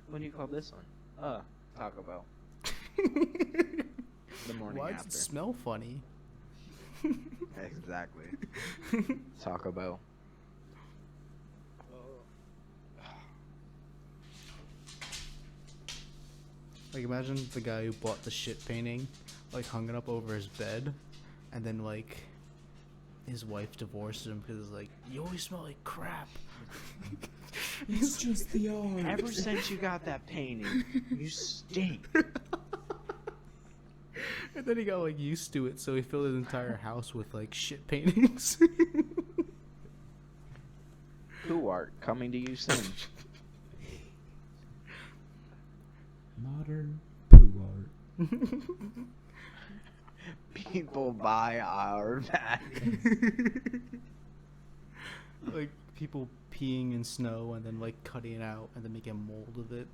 S1: What do you call this one? Taco Bell. The morning
S2: Why does
S1: after.
S2: it smell funny?
S1: Exactly. Taco Bell.
S2: Like, imagine the guy who bought the shit painting, like, hung it up over his bed, and then, like, his wife divorced him because, like, "You always smell like crap."
S3: It's just the art.
S1: Ever since you got that painting, you stink.
S2: And then he got, like, used to it, so he filled his entire house with, like, shit paintings.
S1: Poo art coming to you soon.
S3: Modern poo art.
S1: People buy our back.
S2: Like, people peeing in snow and then, like, cutting it out and then making a mold of it.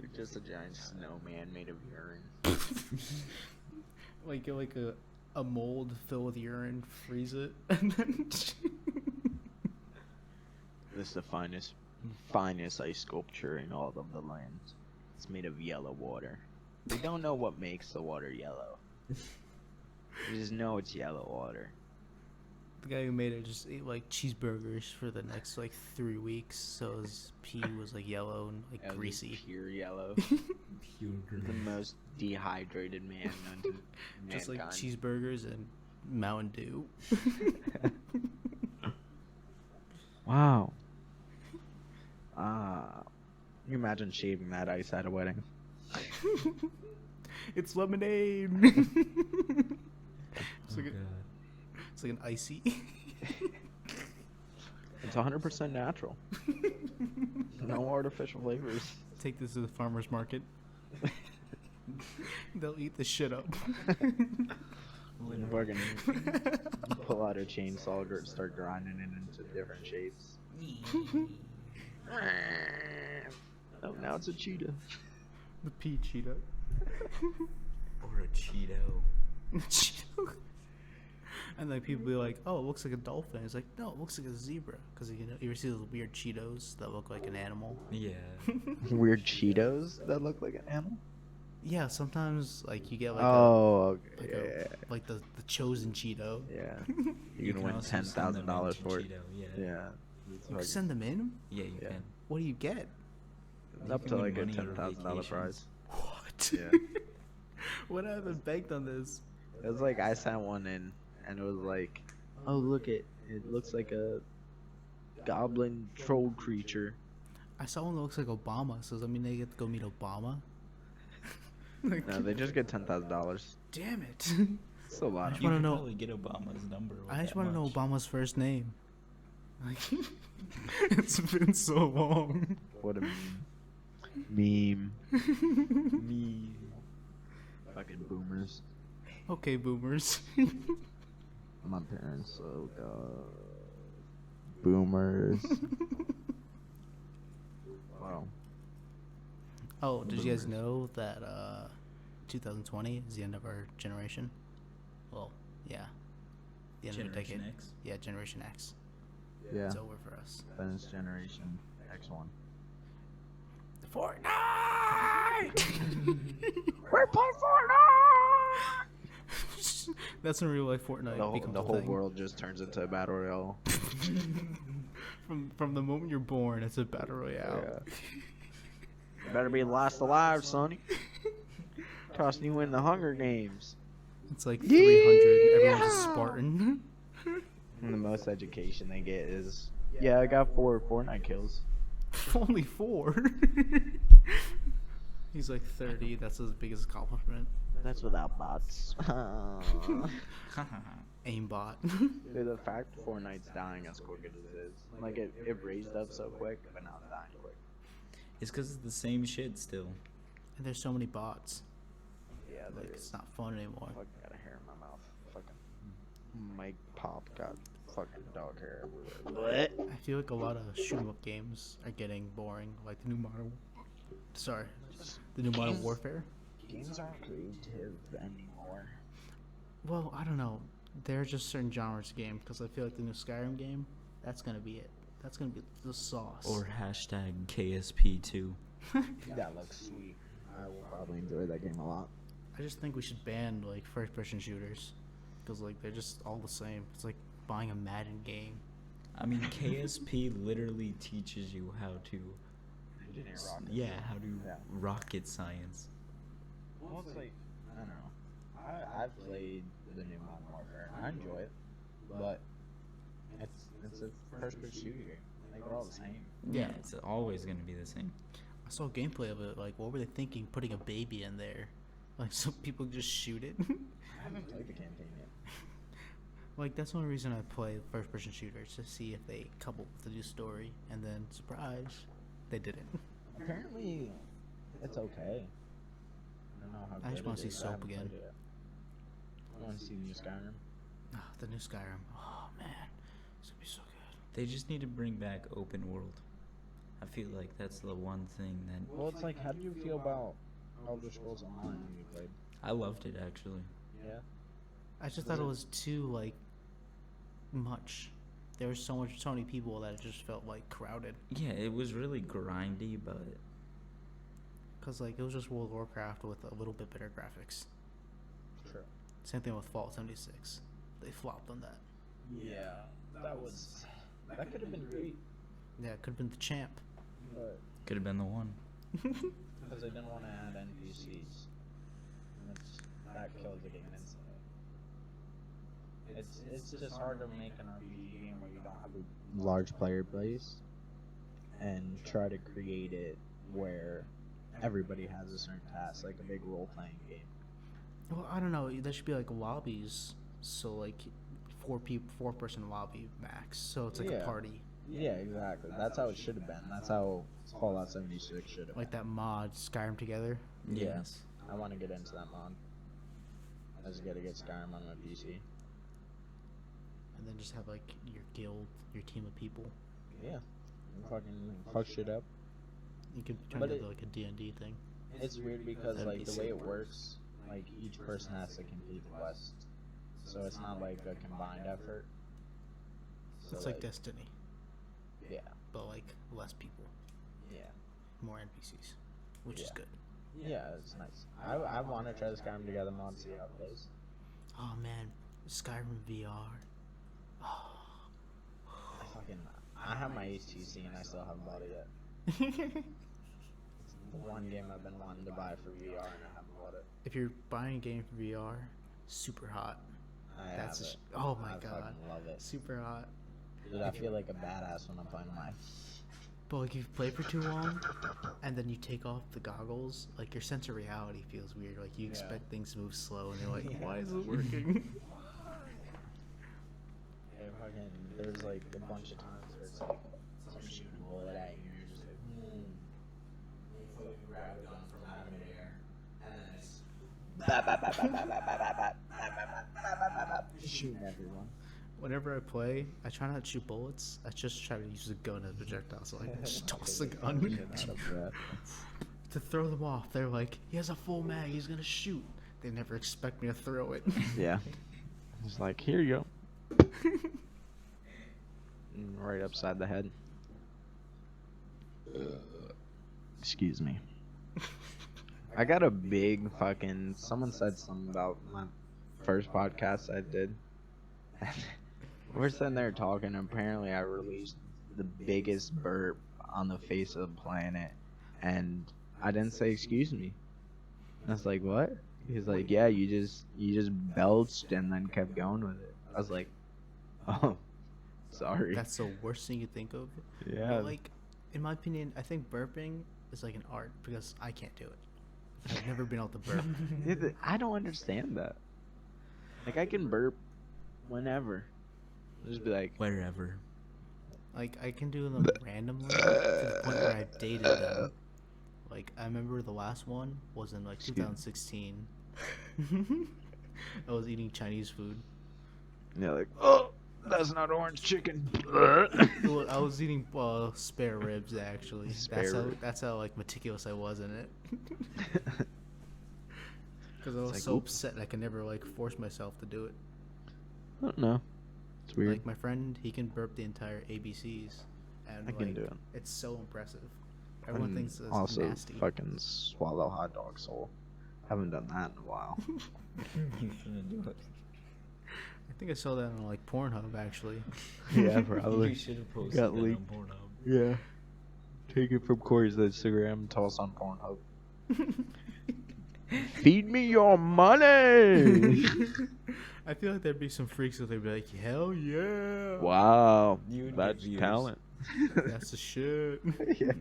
S1: You're just a giant snowman made of urine.
S2: like a a mold filled with urine, freeze it, and then
S1: This is the finest ice sculpture in all of the land. It's made of yellow water. We don't know what makes the water yellow. We just know it's yellow water.
S2: the guy who made it just ate like cheeseburgers for the next like 3 weeks, so his pee was like yellow and like
S1: It was
S2: greasy.
S1: pure yellow.
S3: Pure
S1: The
S3: green.
S1: most dehydrated man known to
S2: Just like
S1: mankind.
S2: cheeseburgers and Mountain Dew.
S1: Wow. Can you imagine shaving that ice at a wedding?
S2: It's lemonade.
S3: Oh
S2: like a-
S3: god.
S2: It's like an icy.
S1: It's 100% natural. No artificial flavors.
S2: Take this to the farmer's market. They'll eat the shit up.
S1: Fucking pull out a chainsaw, start grinding it into different shapes. Oh, now it's a cheetah.
S2: The pea cheetah.
S3: Or a Cheeto.
S2: And like people be like, "Oh, it looks like a dolphin." It's like, no, it looks like a zebra. Because you ever see those weird Cheetos that look like an animal?
S3: Yeah.
S1: Weird Cheetos that look like an animal?
S2: Yeah, sometimes like you get like
S1: Oh,
S2: a, like,
S1: okay.
S2: like the chosen Cheeto.
S1: Yeah. You can win
S3: also send them
S1: $10,000
S3: into
S1: for it.
S3: Cheeto, Yeah.
S1: Yeah.
S2: You can send them in.
S3: Yeah, you
S1: Yeah.
S3: can.
S2: What do you get?
S3: You
S1: Up
S3: can
S1: to
S3: win
S1: like a
S3: money or
S1: $10,000 prize.
S3: vacations.
S2: What?
S1: Yeah.
S2: What I haven't banked on this?
S1: It was like I sent one in, and it was like, oh look it looks like a goblin troll creature.
S2: I saw one that looks like Obama. So does that mean they get to go meet Obama? Like,
S1: No, they just get $10,000.
S2: damn it!
S1: It's a lot.
S2: just
S3: You
S2: wanna
S3: could
S2: know-
S3: probably get Obama's number. with
S2: I just
S3: that
S2: want to know
S3: much.
S2: Obama's first name. Like, it's been so long.
S1: What a meme. Meme. Fucking boomers.
S2: Okay, boomers.
S1: My parents, so boomers. Wow.
S2: Oh, did you guys
S1: Boomers.
S2: know that 2020 is the end of our generation? Well, yeah. The end of the
S3: Generation
S2: decade.
S3: X.
S2: Yeah, Generation X.
S1: Yeah.
S2: It's over for us.
S1: Then it's Generation X1.
S2: Fortnite!
S1: We're playing Fortnite!
S2: That's when real life Fortnite becomes
S1: The
S2: a
S1: whole
S2: thing.
S1: world just turns into a battle royale.
S2: From the moment you're born, it's a battle royale.
S1: You better be last alive, sonny. Tossing you in the Hunger Games.
S2: It's like 300. Everyone's a Spartan.
S1: And the most education they get is, yeah, I got 4 Fortnite kills.
S2: Only 4. He's like 30. That's his biggest accomplishment.
S1: That's without bots.
S2: Aimbot.
S1: Dude, the fact Fortnite's dying as quick as it is, like it raised up so quick, but now it's dying quick.
S3: It's because it's the same shit still.
S2: And there's so many bots.
S1: Yeah,
S2: Like,
S1: there
S2: it's
S1: is.
S2: not fun anymore.
S1: Fucking got a hair in my mouth. Fucking Mike Pop got fucking dog hair everywhere. What?
S2: I feel like a lot of shoot 'em up games are getting boring. Like the new Modern
S1: Games-
S2: Warfare.
S1: Games aren't creative anymore.
S2: Well, I don't know. There are just certain genres of games because I feel like the new Skyrim game, that's gonna be it. That's gonna be the sauce.
S3: Or hashtag KSP2.
S1: That looks sweet. I will probably enjoy that game a lot.
S2: I just think we should ban like first-person shooters because like they're just all the same. It's like buying a Madden game.
S3: I mean, KSP literally teaches you how to,
S1: Engineer rockets.
S3: yeah, how to
S1: Yeah.
S3: rocket science.
S1: Well, it's like, I don't know. I've played the new Modern Warfare. I enjoy it, but it's a first-person shooter game. Like, they're all the same.
S3: Yeah, it's always gonna be the same.
S2: I saw gameplay of it. Like, what were they thinking putting a baby in there? Like, so people just shoot it.
S1: I haven't played the campaign yet.
S2: Like, that's the only reason I play first-person shooters to see if they couple with a new story, and then surprise, they didn't.
S1: Apparently, it's okay. I don't know how.
S2: I just
S1: good
S2: wanna
S1: it
S2: see
S1: is. I
S2: Soap
S1: haven't
S2: again.
S1: played it yet. I want to see the new Skyrim.
S2: Ah, the new Skyrim. Oh man, it's gonna be so good.
S3: They just need to bring back open world. I feel like that's the one thing that
S1: Well, it's like, how do you feel about Elder Scrolls Online when you played?
S3: I loved it actually.
S1: Yeah.
S2: I I just thought it was too like much. There was so many people that it just felt like crowded.
S3: Yeah, it was really grindy, but
S2: Cause like it was just World of Warcraft with a little bit better graphics.
S1: True.
S2: Same thing with Fallout 76. They flopped on that.
S1: Yeah, that could have been great,
S2: Yeah, it could have been the champ.
S1: but
S3: could have been the one.
S1: because they didn't want to add NPCs, that kills the game instantly. It's just hard to make an RPG game where you don't have a large player base and try to create it where everybody has a certain task, like a big role playing game.
S2: Well, I don't know. There should be like lobbies, so like 4-person lobby max. So it's like
S1: Yeah.
S2: a party,
S1: Yeah, exactly. That's how it should have been. That's how Fallout 76 should have been.
S2: like that mod Skyrim Together.
S1: Yeah.
S3: Yes.
S1: I want to get into that mod. I just gotta get Skyrim on my PC.
S2: And then just have like your guild, your team of people.
S1: Yeah. And fucking fuck shit up.
S2: You could turn
S1: But
S2: it into like a D&D thing.
S1: It's weird because
S2: That'd
S1: like
S2: be
S1: the
S2: sick.
S1: way it works, like each person has to complete the quest, so it's not like a combined effort. So,
S2: It's like Destiny,
S1: yeah,
S2: but like less people,
S1: yeah,
S2: more NPCs, which is
S1: Yeah.
S2: good.
S1: yeah. It's nice. I want to try the Skyrim Together mod, see how it plays.
S2: Oh man, Skyrim VR.
S1: I have my HTC and I still haven't bought it yet. It's the one game I've been wanting to buy for VR and I haven't bought it.
S2: If you're buying a game for VR, super hot.
S1: I
S2: That's
S1: have
S2: a
S1: it.
S2: oh my
S1: I
S2: god,
S1: fucking love it.
S2: super hot.
S1: Dude, I feel like a badass when I'm playing my.
S2: But like if you play for too long, and then you take off the goggles, like your sense of reality feels weird. Like you
S1: Yeah.
S2: expect things to move slow, and you're like,
S1: Yeah.
S2: why is it working?
S1: Yeah, fucking, there's like a bunch of times where it's like some shooting a bullet at you and you're just like, And you fucking grab a gun from out of midair and then it's shooting everyone.
S2: Whenever I play, I try not to shoot bullets. I just try to use the gun as a projectile. So like, just toss the gun to throw them off. They're like, he has a full mag. He's gonna shoot. They never expect me to throw it.
S1: Yeah. It's like, here you go. Right upside the head. Excuse me. I got a big fucking. Someone said something about my first podcast I did. We're sitting there talking, and apparently I released the biggest burp on the face of the planet, and I didn't say excuse me. I was like, what? He's like, yeah, you just belched and then kept going with it. I was like, oh, sorry.
S2: That's the worst thing you think of.
S1: Yeah.
S2: But like, in my opinion, I think burping is like an art because I can't do it. I've never been able to burp.
S1: I don't understand that. Like, I can burp whenever. Just be like,
S3: Wherever.
S2: Like I can do them randomly to the point where I've dated them. Like I remember the last one was in like 2016. I was eating Chinese food.
S1: and they're like, oh, that's not orange chicken.
S2: Well, I was eating spare ribs actually.
S1: Spare
S2: That's how like meticulous I was in it. Because I was
S1: like,
S2: so
S1: oops.
S2: upset I could never like force myself to do it.
S1: I don't know. It's weird.
S2: Like my friend, he can burp the entire ABCs, and
S1: I can do it.
S2: It's so impressive. Everyone
S1: And
S2: thinks it's
S1: also
S2: nasty.
S1: fucking swallow hot dog soul. Haven't done that in a while.
S3: You shouldn't do it.
S2: I think I saw that on like Pornhub actually.
S1: Yeah, probably.
S3: You should have posted
S1: Got
S3: that
S1: leaked.
S3: on Pornhub.
S1: Yeah. Take it from Corey's Instagram, toss on Pornhub. Feed me your money!
S2: I feel like there'd be some freaks that they'd be like, hell yeah.
S1: Wow.
S3: You would
S1: That's
S3: get views.
S1: talent.
S2: That's the shit.
S1: Yeah.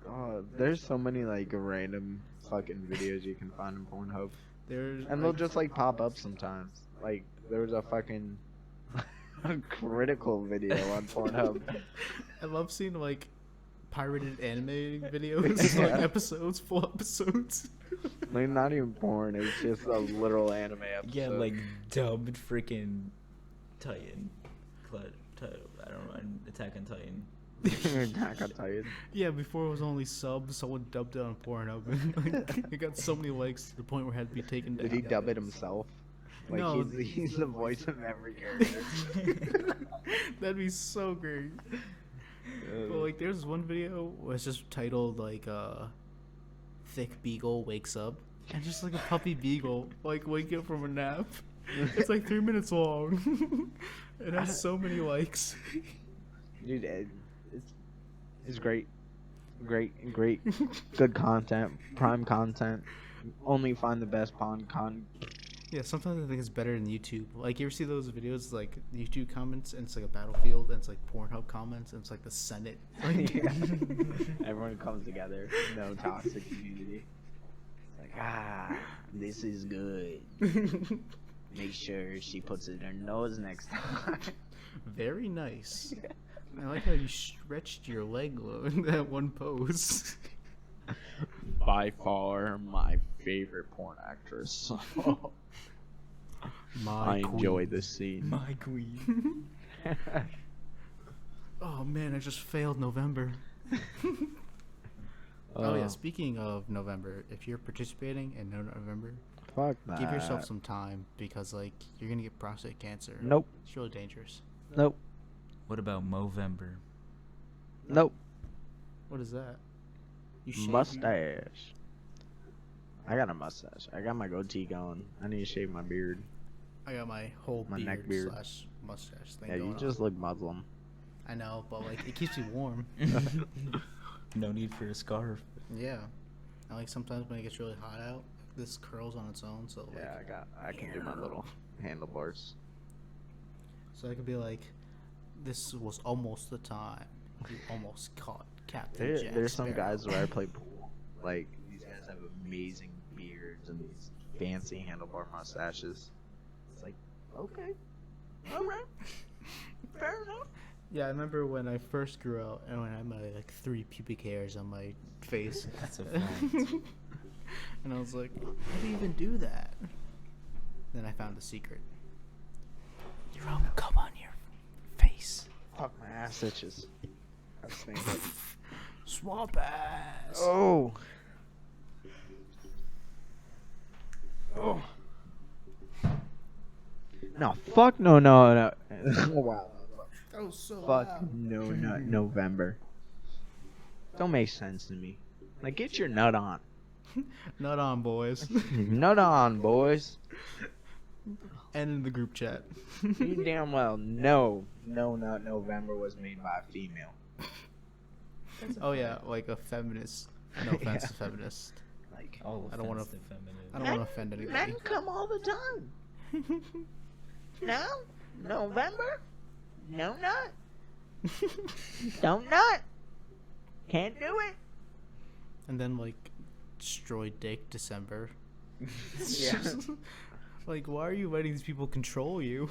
S1: Oh, there's so many like random fucking videos you can find on Pornhub.
S2: There's
S1: And they'll just like pop up sometimes. Like there was a fucking critical video on Pornhub.
S2: I love seeing like pirated anime videos,
S1: Yeah.
S2: like episodes, full episodes.
S1: Like not even porn, it's just a literal anime episode.
S3: Yeah, like dubbed freaking Titan. I don't know, Attack on Titan.
S1: Attack on Titan.
S2: Yeah, before it was only subs, someone dubbed it on Pornhub, and like, it got so many likes to the point where it had to be taken down.
S1: Did he dub it himself? Like
S2: No,
S1: he's the voice of every character.
S2: That'd be so great. But like, there's this one video where it's just titled like "Thick Beagle wakes up," and just like a puppy beagle like waking up from a nap. It's like 3 minutes long. It has so many likes.
S1: Dude, it's great. Great. Good content. Prime content. Only find the best
S2: Yeah, sometimes I think it's better than YouTube. Like, you ever see those videos, like, YouTube comments, and it's like a battlefield, and it's like Pornhub comments, and it's like the Senate. Like,
S1: Yeah. Everyone comes together. No toxic community. It's like, this is good. Make sure she puts it in her nose next time.
S2: Very nice. I like how you stretched your leg in that one pose.
S1: By far my favorite porn actress. I enjoy this scene.
S3: My queen.
S2: Oh man, I just failed November. Oh yeah, speaking of November, if you're participating in November,
S1: Fuck that.
S2: give yourself some time because like you're gonna get prostate cancer.
S1: Nope.
S2: It's really dangerous.
S1: Nope.
S3: What about Movember?
S1: Nope.
S2: What is that? You shave
S1: Mustache. I got a mustache. I got my goatee going. I need to shave my beard.
S2: I got my whole
S1: My neck beard.
S2: slash mustache thing
S1: Yeah,
S2: going
S1: you just
S2: on.
S1: look Muslim.
S2: I know, but like it keeps you warm.
S3: No need for a scarf.
S2: Yeah. And like sometimes when it gets really hot out, this curls on its own, so like
S1: Yeah, I can do my little handlebars.
S2: so I could be like, this was almost the time. You almost caught Captain Jack
S1: There's some
S2: Sparrow.
S1: guys where I play pool. Like, these guys have amazing beards and these fancy handlebar mustaches. It's like, okay. Alright. Fair enough.
S2: Yeah, I remember when I first grew out and when I had my like 3 pubic hairs on my face.
S3: That's a fact.
S2: And I was like, how do you even do that? Then I found the secret. Your own cum on your face.
S1: Fuck, my ass itches. That's thinking.
S2: Swamp ass.
S1: Oh. Oh. No, fuck no. Oh, wow.
S2: That was so
S1: Fuck
S2: loud.
S1: no, not November. Don't make sense to me. Like, get your nut on.
S2: Nut on, boys.
S1: Nut on, boys.
S2: And in the group chat.
S1: You damn well know No Nut November was made by a female.
S2: Oh yeah, like a feminist. No offense
S1: Yeah.
S2: to feminist.
S1: Like,
S2: I don't wanna-
S3: offensive feminine.
S2: I don't want to offend anybody.
S1: come all the time. No? November? No nut? Don't nut? Can't do it.
S2: And then like destroy dick December. It's
S1: Yeah.
S2: just- like, why are you letting these people control you?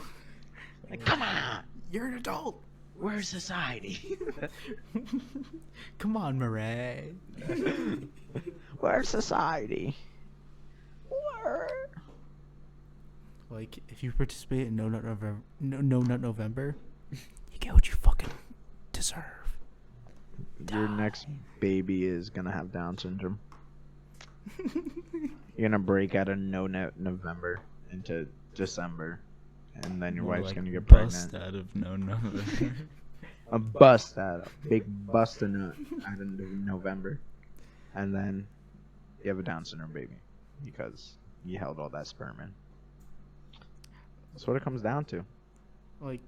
S1: Like, come on.
S2: You're an adult.
S1: We're society.
S2: Come on, Murray.
S1: We're society. We're...
S2: Like, if you participate in No Nut November, No Nut November, you get what you fucking deserve.
S1: Your next baby is gonna have Down syndrome. You're gonna break out of No Nut November into December, and then your
S3: More
S1: wife's
S3: like
S1: gonna get
S3: bust
S1: pregnant.
S3: out of November.
S1: A bust out, a big bust a nut out of November, and then you have a Down syndrome baby because you held all that sperm in. That's what it comes down to.
S2: Like,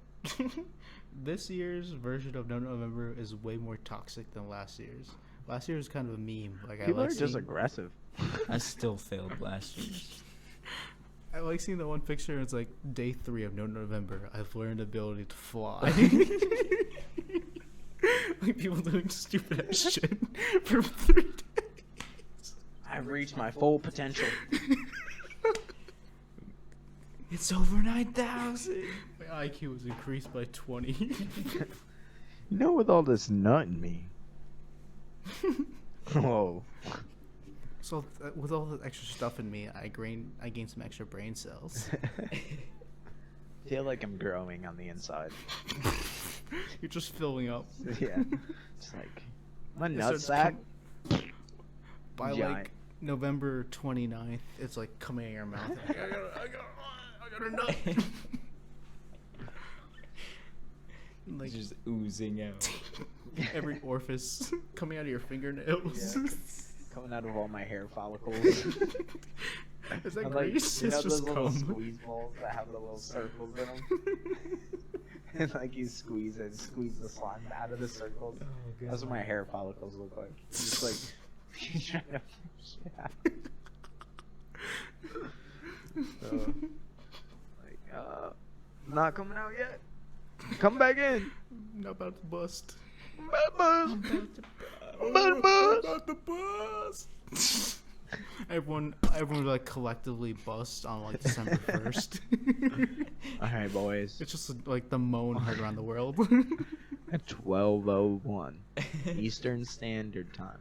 S2: this year's version of No Nut November is way more toxic than last year's. Last year was kind of a meme. Like,
S1: People
S2: I like
S1: are just
S2: seeing,
S1: aggressive.
S3: I still failed last year.
S2: I like seeing the one picture. It's like day 3 of No November. I've learned the ability to fly. Like people doing stupid ass shit for 3 days.
S1: I've reached my full potential.
S2: It's over 9,000. My IQ was increased by 20.
S1: You know, with all this nut in me. Whoa.
S2: So with all the extra stuff in me, I gained some extra brain cells.
S1: Feel like I'm growing on the inside.
S2: You're just filling up.
S1: Yeah. It's like my
S2: It
S1: nut
S2: starts
S1: sack.
S2: By
S1: Giant.
S2: like November 29th, it's like coming in your mouth. I got a nut. Like
S3: It's just oozing out.
S2: every orifice coming out of your fingernails.
S1: Yeah. Coming out of all my hair follicles.
S2: Is that
S1: And, like,
S2: grease?
S1: you know
S2: It's
S1: those
S2: just
S1: little
S2: cum.
S1: squeeze balls that have the little circles in them? And like you squeeze it, squeeze the slime out of the circles. That's what my hair follicles look like. It's like trying to shit out. So, like, not coming out yet. Come back in.
S2: Not about to bust.
S1: About
S2: to bust. Everyone would like collectively bust on like December 1st.
S1: Alright, boys.
S2: It's just like the moan heard around the world.
S1: At 12:01 Eastern Standard Time,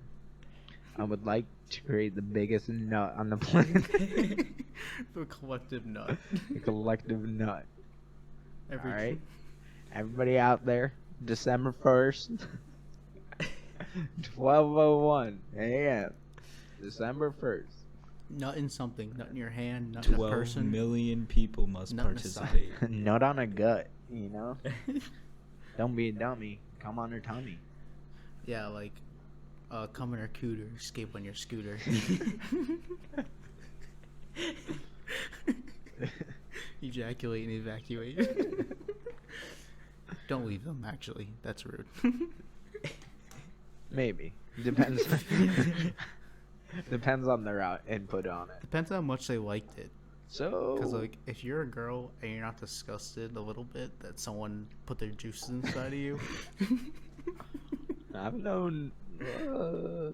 S1: I would like to create the biggest nut on the planet.
S2: The collective nut.
S1: The collective nut.
S2: Every
S1: Alright? Everybody out there, December 1st, 12:01 a.m. December 1st.
S2: nut in something, nut in your hand, nut in a
S3: 12
S2: person.
S3: million people must
S2: Nut in a sock.
S3: participate.
S1: Nut on a gut, you know? Don't be a dummy. Come on her tummy.
S2: Yeah, like come in our cooter, escape on your scooter. Ejaculate and evacuate. Don't leave them, actually. That's rude.
S1: Maybe. Depends. Depends on their input on it.
S2: Depends how much they liked it.
S1: So.
S2: Because, like, if you're a girl and you're not disgusted a little bit that someone put their juices inside of you,
S1: I've known.
S2: you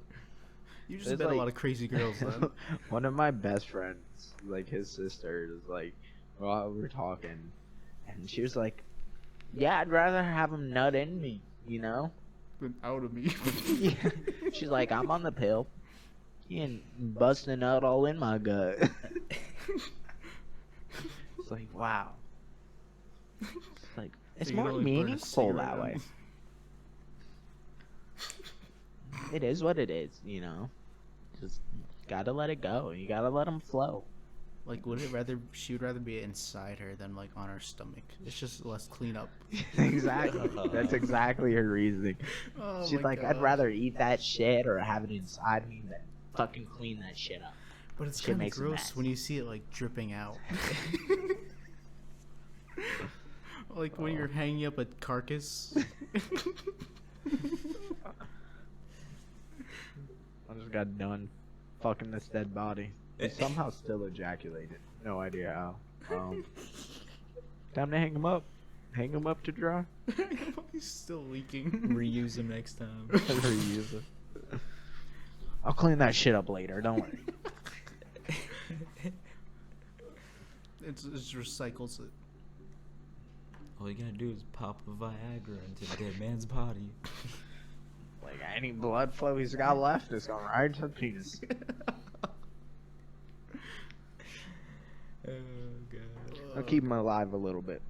S2: just
S1: There's,
S2: met a
S1: like-
S2: lot of crazy girls then.
S1: One of my best friends, like his sister, is like, well, we're talking, and she was like, "Yeah, I'd rather have him nut in me, you know."
S2: Been out of me.
S1: Yeah. She's like, "I'm on the pill. He ain't busting out all in my gut." It's like, wow. It's like, it's
S2: So you can
S1: more
S2: only burn a
S1: meaningful
S2: cigarette
S1: that
S2: on-
S1: way. It is what it is, you know. Just gotta let it go. You gotta let them flow.
S2: Like, she would rather be inside her than, like, on her stomach. It's just less cleanup.
S1: Exactly. That's exactly her reasoning.
S2: Oh
S1: She's
S2: my
S1: like, I'd
S2: gosh.
S1: rather eat that shit or have it inside me than fucking clean that shit up.
S2: But it's
S1: Shit
S2: kind of
S1: makes a
S2: gross
S1: mess.
S2: when you see it, like, dripping out. Like, when you're hanging up a carcass.
S1: I just got done fucking this dead body. He somehow still ejaculated. No idea how. Time to hang him up. Hang him up to dry.
S2: He's still leaking.
S3: Reuse them next time.
S1: Reuse it. I'll clean that shit up later. Don't worry.
S2: It just recycles it.
S3: All you gotta do is pop a Viagra into the dead man's body.
S1: Like any blood flow he's got left is going right to the penis.
S3: Oh god.
S1: I'll keep him alive a little bit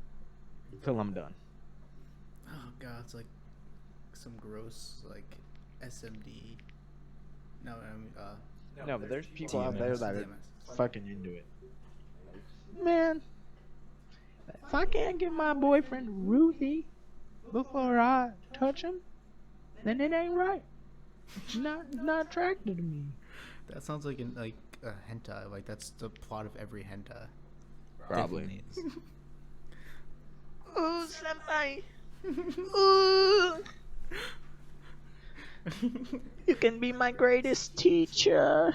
S1: until I'm done.
S2: Oh god, it's like some gross, like, SMD. No, I mean,
S1: No, but there's people out there that are
S2: DMS.
S1: fucking into it. Man, if I can't get my boyfriend Ruthie before I touch him, then it ain't right. Not attracted to me.
S2: That sounds like a hentai. Like, that's the plot of every hentai.
S3: Definitely is.
S1: Ooh, senpai. Ooh. You can be my greatest teacher.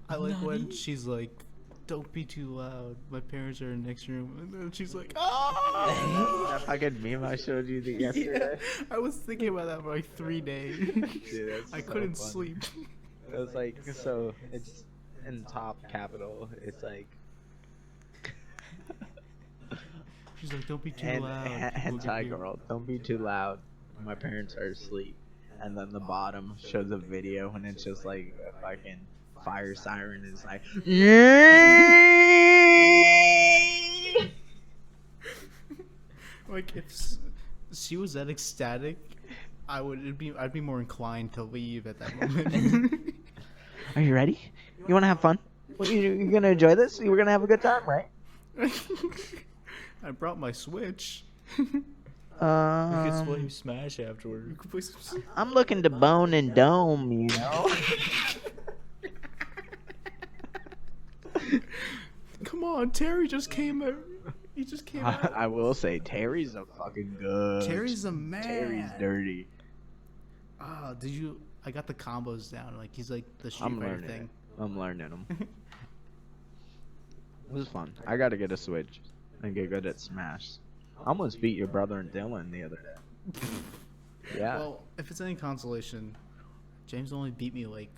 S2: I like when
S3: Nani?
S2: she's like, "Don't be too loud. My parents are in the next room," and then she's like, "Ah!"
S1: That fucking meme I showed you yesterday.
S2: Yeah, I was thinking about that for like 3 days.
S1: Dude, that's
S2: I
S1: so
S2: couldn't
S1: funny.
S2: sleep.
S1: It was like, so it's in top capital. It's like
S2: She's like, "Don't be too loud." people get
S1: hentai
S2: weird."
S1: girl. Don't be too loud. My parents are asleep. And then the bottom shows a video and it's just like a fucking fire siren. It's like,
S2: Like, if she was that ecstatic, I'd be more inclined to leave at that moment.
S1: Are you ready? You want to have fun? Well, you're gonna enjoy this. We're gonna have a good time, right?
S2: I brought my Switch.
S3: We could play
S1: Um,
S3: Smash afterward.
S2: You can play some...
S1: I'm looking to bone and dome, you know.
S2: Come on, Terry just came out. He just came out.
S1: I will say Terry's a fucking good.
S2: Terry's a man.
S1: Terry's dirty.
S2: Ah, did you? I got the combos down. Like he's like the Street
S1: I'm
S2: Fighter
S1: learning
S2: thing.
S1: it. I'm learning them. It was fun. I gotta get a Switch and get good at Smash. I almost beat your brother and Dylan the other day. Yeah.
S2: Well, if it's any consolation, James only beat me like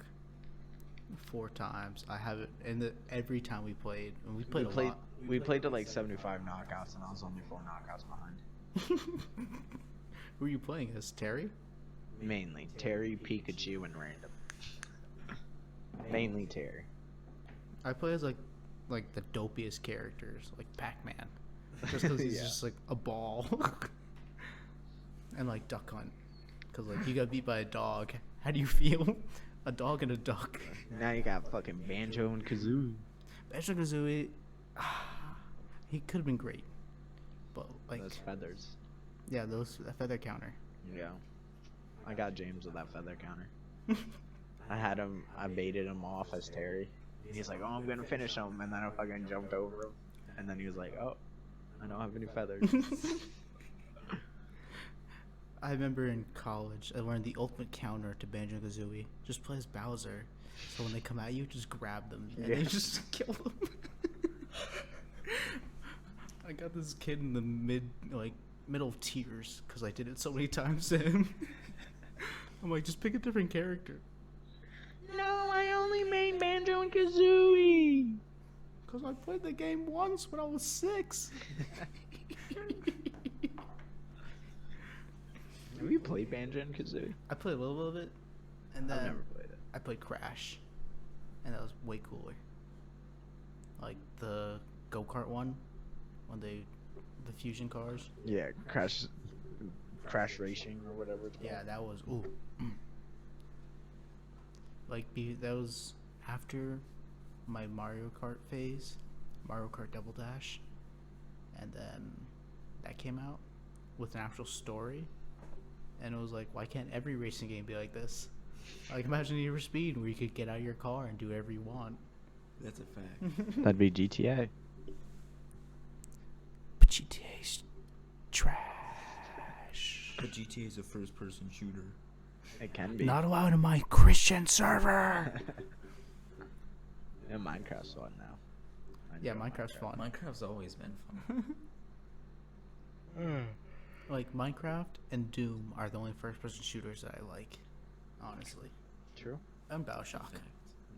S2: 4 times. I have it, and every time we played, and we played a lot.
S1: We played to like 75 knockouts, and I was only 4 knockouts behind.
S2: Who are you playing as? Terry?
S1: Mainly Terry, Pikachu, and random. Mainly Terry.
S2: I play as like the dopiest characters, like Pac-Man, just because he's
S1: Yeah.
S2: just like a ball, and like Duck Hunt, because like you got beat by a dog. How do you feel? A dog and a duck.
S1: Now you got fucking Banjo and Kazooie.
S2: Banjo-Kazooie, he could have been great, but like
S1: Those feathers.
S2: yeah, that feather counter.
S1: Yeah. I got James with that feather counter. I baited him off as Terry. He's like, oh, I'm gonna finish him, and then I fucking jumped over him. And then he was like, oh, I don't have any feathers.
S2: I remember in college, I learned the ultimate counter to Banjo-Kazooie. Just play as Bowser. So when they come at you, just grab them and then just kill them. I got this kid in the middle of tears because I did it so many times to him. I'm like, just pick a different character.
S1: No, I only made Banjo and Kazooie.
S2: Because I played the game once when I was 6.
S1: Have you played Banjo and Kazooie?
S2: I played a little bit of it, and then
S1: I've never played it.
S2: I played Crash, and that was way cooler. Like the go-kart one, the fusion cars.
S1: Yeah, Crash Racing or whatever it's called.
S2: Yeah, that was ooh. That was after my Mario Kart phase, Mario Kart Double Dash, and then that came out with an actual story, and it was like, why can't every racing game be like this? Like, imagine Need for Speed, where you could get out of your car and do whatever you want.
S3: That's a fact.
S1: That'd be GTA.
S2: But GTA's trash.
S3: But GTA is a first-person shooter.
S1: It can be.
S2: Not allowed in my Christian server.
S1: Yeah, Minecraft's fun now. I
S2: Yeah,
S1: enjoy
S2: Minecraft's fun.
S3: Minecraft's always been fun.
S2: Like Minecraft and Doom are the only first-person shooters that I like, honestly.
S1: True.
S2: And BioShock.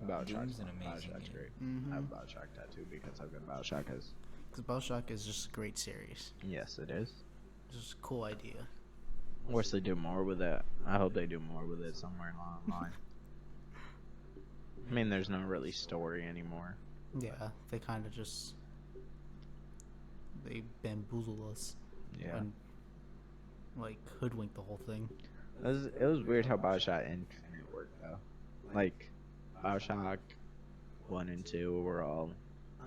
S1: Bioshock's
S3: Doom's an
S1: fun.
S3: amazing
S1: Bioshock's
S3: game.
S1: great.
S2: Mhm.
S1: I have Bioshock tattoo because how good Bioshock is.
S2: Because BioShock is just a great series.
S1: Yes, it is.
S2: It's just a cool idea.
S1: Wish they do more with it. I hope they do more with it somewhere along the line. I mean, there's no really story anymore.
S2: Yeah, they kind of just they bamboozled us
S1: Yeah.
S2: and like hoodwinked the whole thing.
S1: It was weird how Bioshock Infinite worked though. Like, Bioshock 1 and 2 were all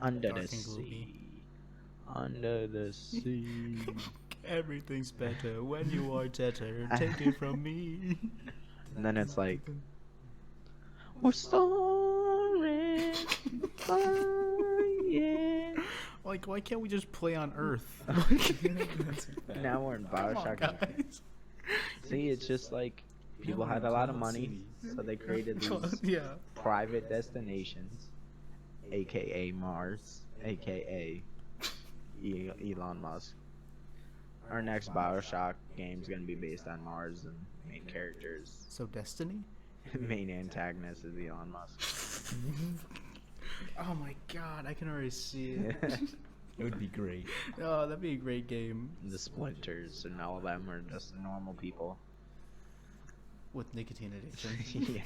S1: under
S2: Dark
S1: the
S2: and gloomy.
S1: sea. Under the sea.
S2: Everything's better when you are better. Take it from me.
S1: And then it's like, we're soaring, flying.
S2: Like, why can't we just play on Earth?
S1: Now we're in
S2: Come on,
S1: Bioshock.
S2: guys.
S1: See, it's just like people had a lot of money, so they created these
S2: Yeah.
S1: private destinations, aka Mars, aka Elon Musk. Our next Bioshock game is gonna be based on Mars, and main characters,
S2: So Destiny?
S1: main antagonist is Elon Musk.
S2: Oh my god, I can already see it.
S3: It would be great.
S2: Oh, that'd be a great game.
S1: The Splinters and all of them are just normal people.
S2: With nicotine addiction.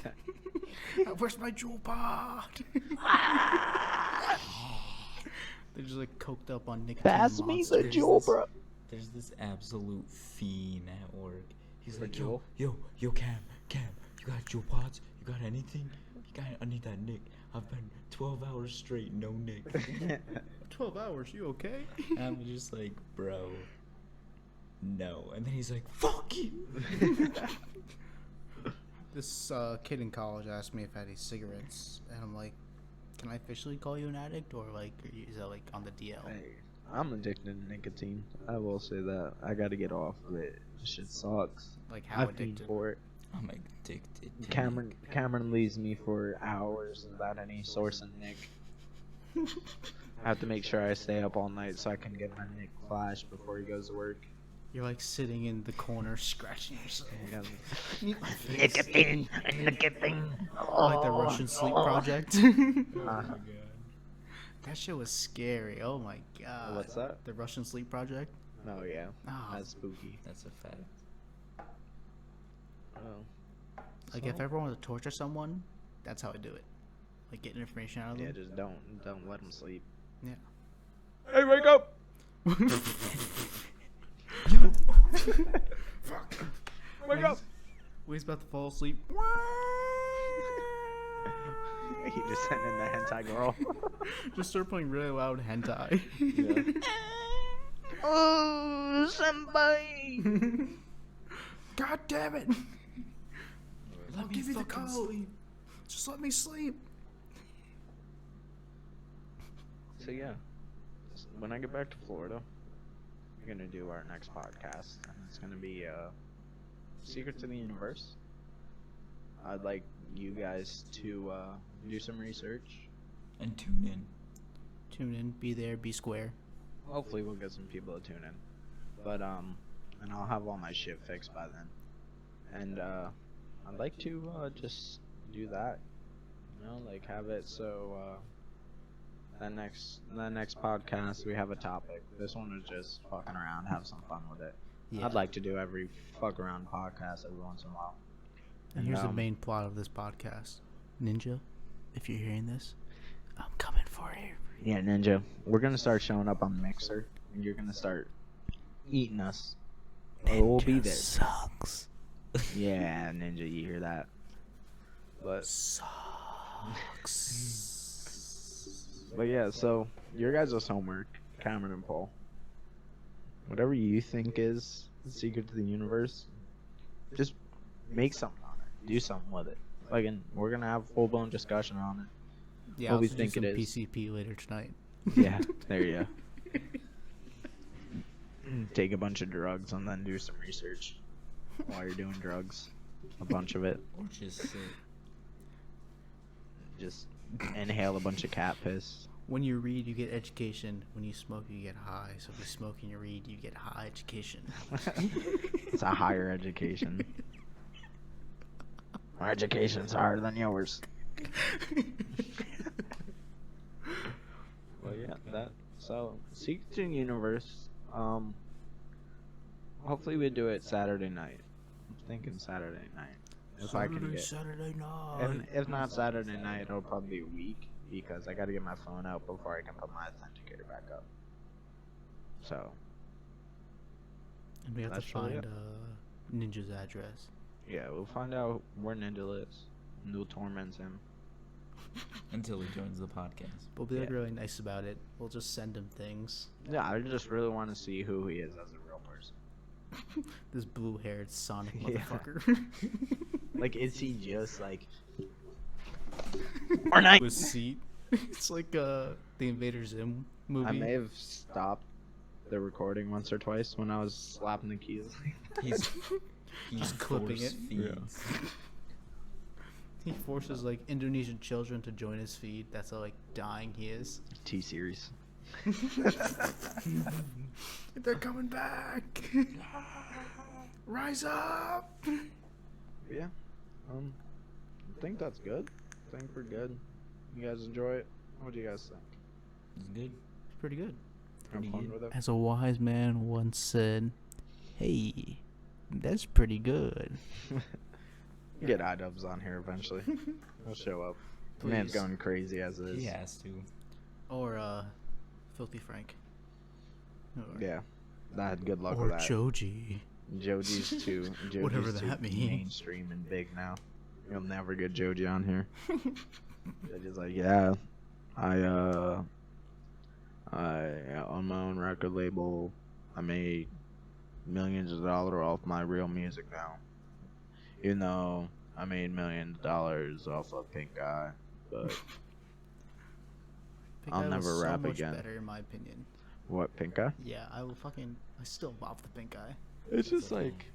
S1: Yeah.
S2: Where's my jewel pod? They're just like coked up on nicotine.
S1: Pass me the
S2: monsters.
S1: jewel, bro.
S3: There's this absolute fiend at work. He's
S1: The
S3: like,
S1: jewel?
S3: yo, Cam, you got jewel pods? You got anything? I need that Nick. I've been 12 hours straight, no Nick.
S2: 12 hours, you okay?
S3: And I'm just like, bro, no. And then he's like, fuck you.
S2: This kid in college asked me if I had any cigarettes, and I'm like, can I officially call you an addict, or like, is that like on the DL?
S1: Hey, I'm addicted to nicotine. I will say that. I gotta get off of it. This shit sucks.
S2: Like, how
S1: I fiend
S2: addicted?
S1: for it.
S3: I'm addicted to
S1: Cameron leaves me for hours without any source of Nick. I have to make sure I stay up all night so I can get my Nick flash before he goes to work.
S2: You're like sitting in the corner scratching yourself.
S1: Nicotine, nicotine.
S2: Like the Russian Sleep Project.
S1: Uh,
S2: That shit was scary. Oh my god.
S1: What's that?
S2: The Russian Sleep Project?
S1: Oh yeah,
S2: Oh,
S1: that's spooky.
S3: That's a fact.
S1: Oh.
S2: like if I ever want to torture someone, that's how I do it. Like get information out of
S1: Yeah,
S2: them.
S1: just don't let him sleep.
S2: Yeah.
S1: Hey, wake up!
S2: Fuck.
S1: Wake up!
S2: When he's about to fall asleep.
S1: He just sent in the hentai girl.
S2: Just start playing really loud hentai.
S1: Yeah. Oh, somebody!
S2: God damn it! I'll
S3: Let me
S2: give you the
S3: fucking
S2: code.
S3: sleep.
S2: Just let me sleep.
S1: So yeah, when I get back to Florida, we're gonna do our next podcast, and it's gonna be Secret to the Universe. I'd like you guys to do some research.
S3: And tune in.
S2: Tune in, be there, be square.
S1: Hopefully, we'll get some people to tune in. But and I'll have all my shit fixed by then. And I'd like to just do that. You know, like have it so that next podcast we have a topic. This one is just fucking around, have some fun with it.
S2: Yeah.
S1: I'd like to do every fuck around podcast every once in a while.
S2: And here's the main plot of this podcast. Ninja, if you're hearing this, I'm coming for you.
S1: Yeah, Ninja, we're gonna start showing up on Mixer, and you're gonna start eating us. And we'll be there.
S2: Sucks.
S1: Yeah, Ninja, you hear that? But But yeah, so your guys' homework, Cameron and Paul. Whatever you think is the secret to the universe, just make something on it. Do something with it. Like, and we're gonna have a full blown discussion on it.
S2: Yeah,
S1: What
S2: I'll
S1: we
S2: do
S1: think
S2: some
S1: it is.
S2: PCP later tonight.
S1: Yeah, there you go. Take a bunch of drugs and then do some research while you're doing drugs. A bunch of it.
S3: Or just sit.
S1: Just inhale a bunch of cat piss.
S2: When you read, you get education. When you smoke, you get high. So if you smoke and you read, you get high education.
S1: It's a higher education. My education's higher than yours. Well, yeah, that. So, Secret to the Universe. Hopefully we do it Saturday night. I'm thinking Saturday night. If I can get.
S2: Saturday night.
S1: And if not Saturday night, it'll probably be a week because I gotta get my phone out before I can put my authenticator back up. So,
S2: And we have
S1: That's
S2: to
S1: really
S2: find
S1: it.
S2: Ninja's address.
S1: yeah, we'll find out where Ninja lives. And we'll torment him.
S3: Until he joins the podcast.
S2: We'll be like
S1: Yeah.
S2: really nice about it. We'll just send him things.
S1: Yeah, I just really want to see who he is as a real person.
S2: This blue-haired Sonic
S1: Yeah.
S2: motherfucker.
S1: Like, is he just like. Or not?
S2: With seat. It's like the Invader Zim movie.
S1: I may have stopped the recording once or twice when I was slapping the keys.
S3: He's
S2: Just clipping
S3: force
S2: it.
S3: feeds.
S2: He forces like Indonesian children to join his feed. That's how like dying he is.
S1: T-Series.
S2: They're coming back. Rise up.
S1: Yeah. I think that's good. I think we're good. You guys enjoy it? What do you guys think?
S3: It's good.
S2: It's pretty good.
S1: Have
S3: Pretty
S1: fun
S3: good.
S1: with it?
S2: As a wise man once said, "Hey, that's pretty good."
S1: Get iDubbbz on here eventually. He'll show up. The man's
S2: Please.
S1: going crazy as it is.
S3: He has to.
S2: Or Filthy Frank. Or,
S1: Yeah. I had good luck
S2: Or
S1: with that.
S2: Joji.
S1: Joji's too. Joji's
S2: Whatever
S1: too
S2: that means.
S1: mainstream and big now. You'll never get Joji on here. They're just like, yeah, I I on my own record label. I made millions of dollars off my real music now. Even though I made millions of dollars off of Pink Eye, but
S2: Pink
S1: I'll
S2: Eye
S1: never
S2: was so
S1: rap
S2: much
S1: again.
S2: better in my opinion.
S1: What, Pink Eye?
S2: Yeah, I still bop the Pink Eye.
S1: It's just like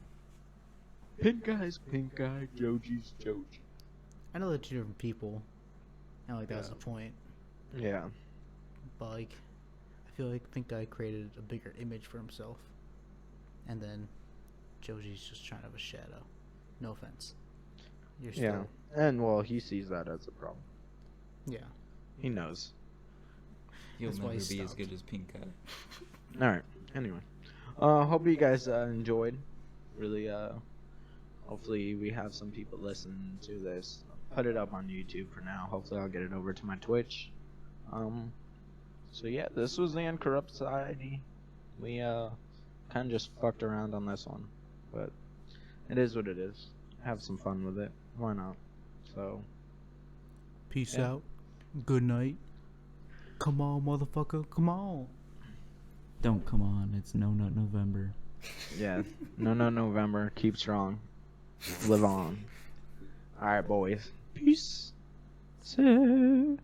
S1: Pink Eye's Pink Eye, Joji's Joji.
S2: I know they're two different people, and like that's
S1: Yeah.
S2: the point.
S1: Yeah.
S2: But like, I feel like Pink Eye created a bigger image for himself, and then Joji's just trying to have a shadow. No offense. You're still,
S1: Yeah. And well, he sees that as a problem.
S2: yeah.
S1: He knows.
S3: He'll
S2: That's why
S3: never
S2: he
S3: be as
S2: stopped.
S3: good as Pink Eye.
S1: All right. Anyway, hope you guys enjoyed. Really, hopefully we have some people listen to this. Put it up on YouTube for now. Hopefully I'll get it over to my Twitch. So yeah, this was the Uncorrupted Society. We kind of just fucked around on this one, but it is what it is. Have some fun with it. Why not? So
S2: Peace
S1: Yeah.
S2: out. Good night. Come on, motherfucker. Come on.
S3: Don't come on, it's No Nut November.
S1: yeah, no November. Keep strong. Live on. All right, boys. Peace. See.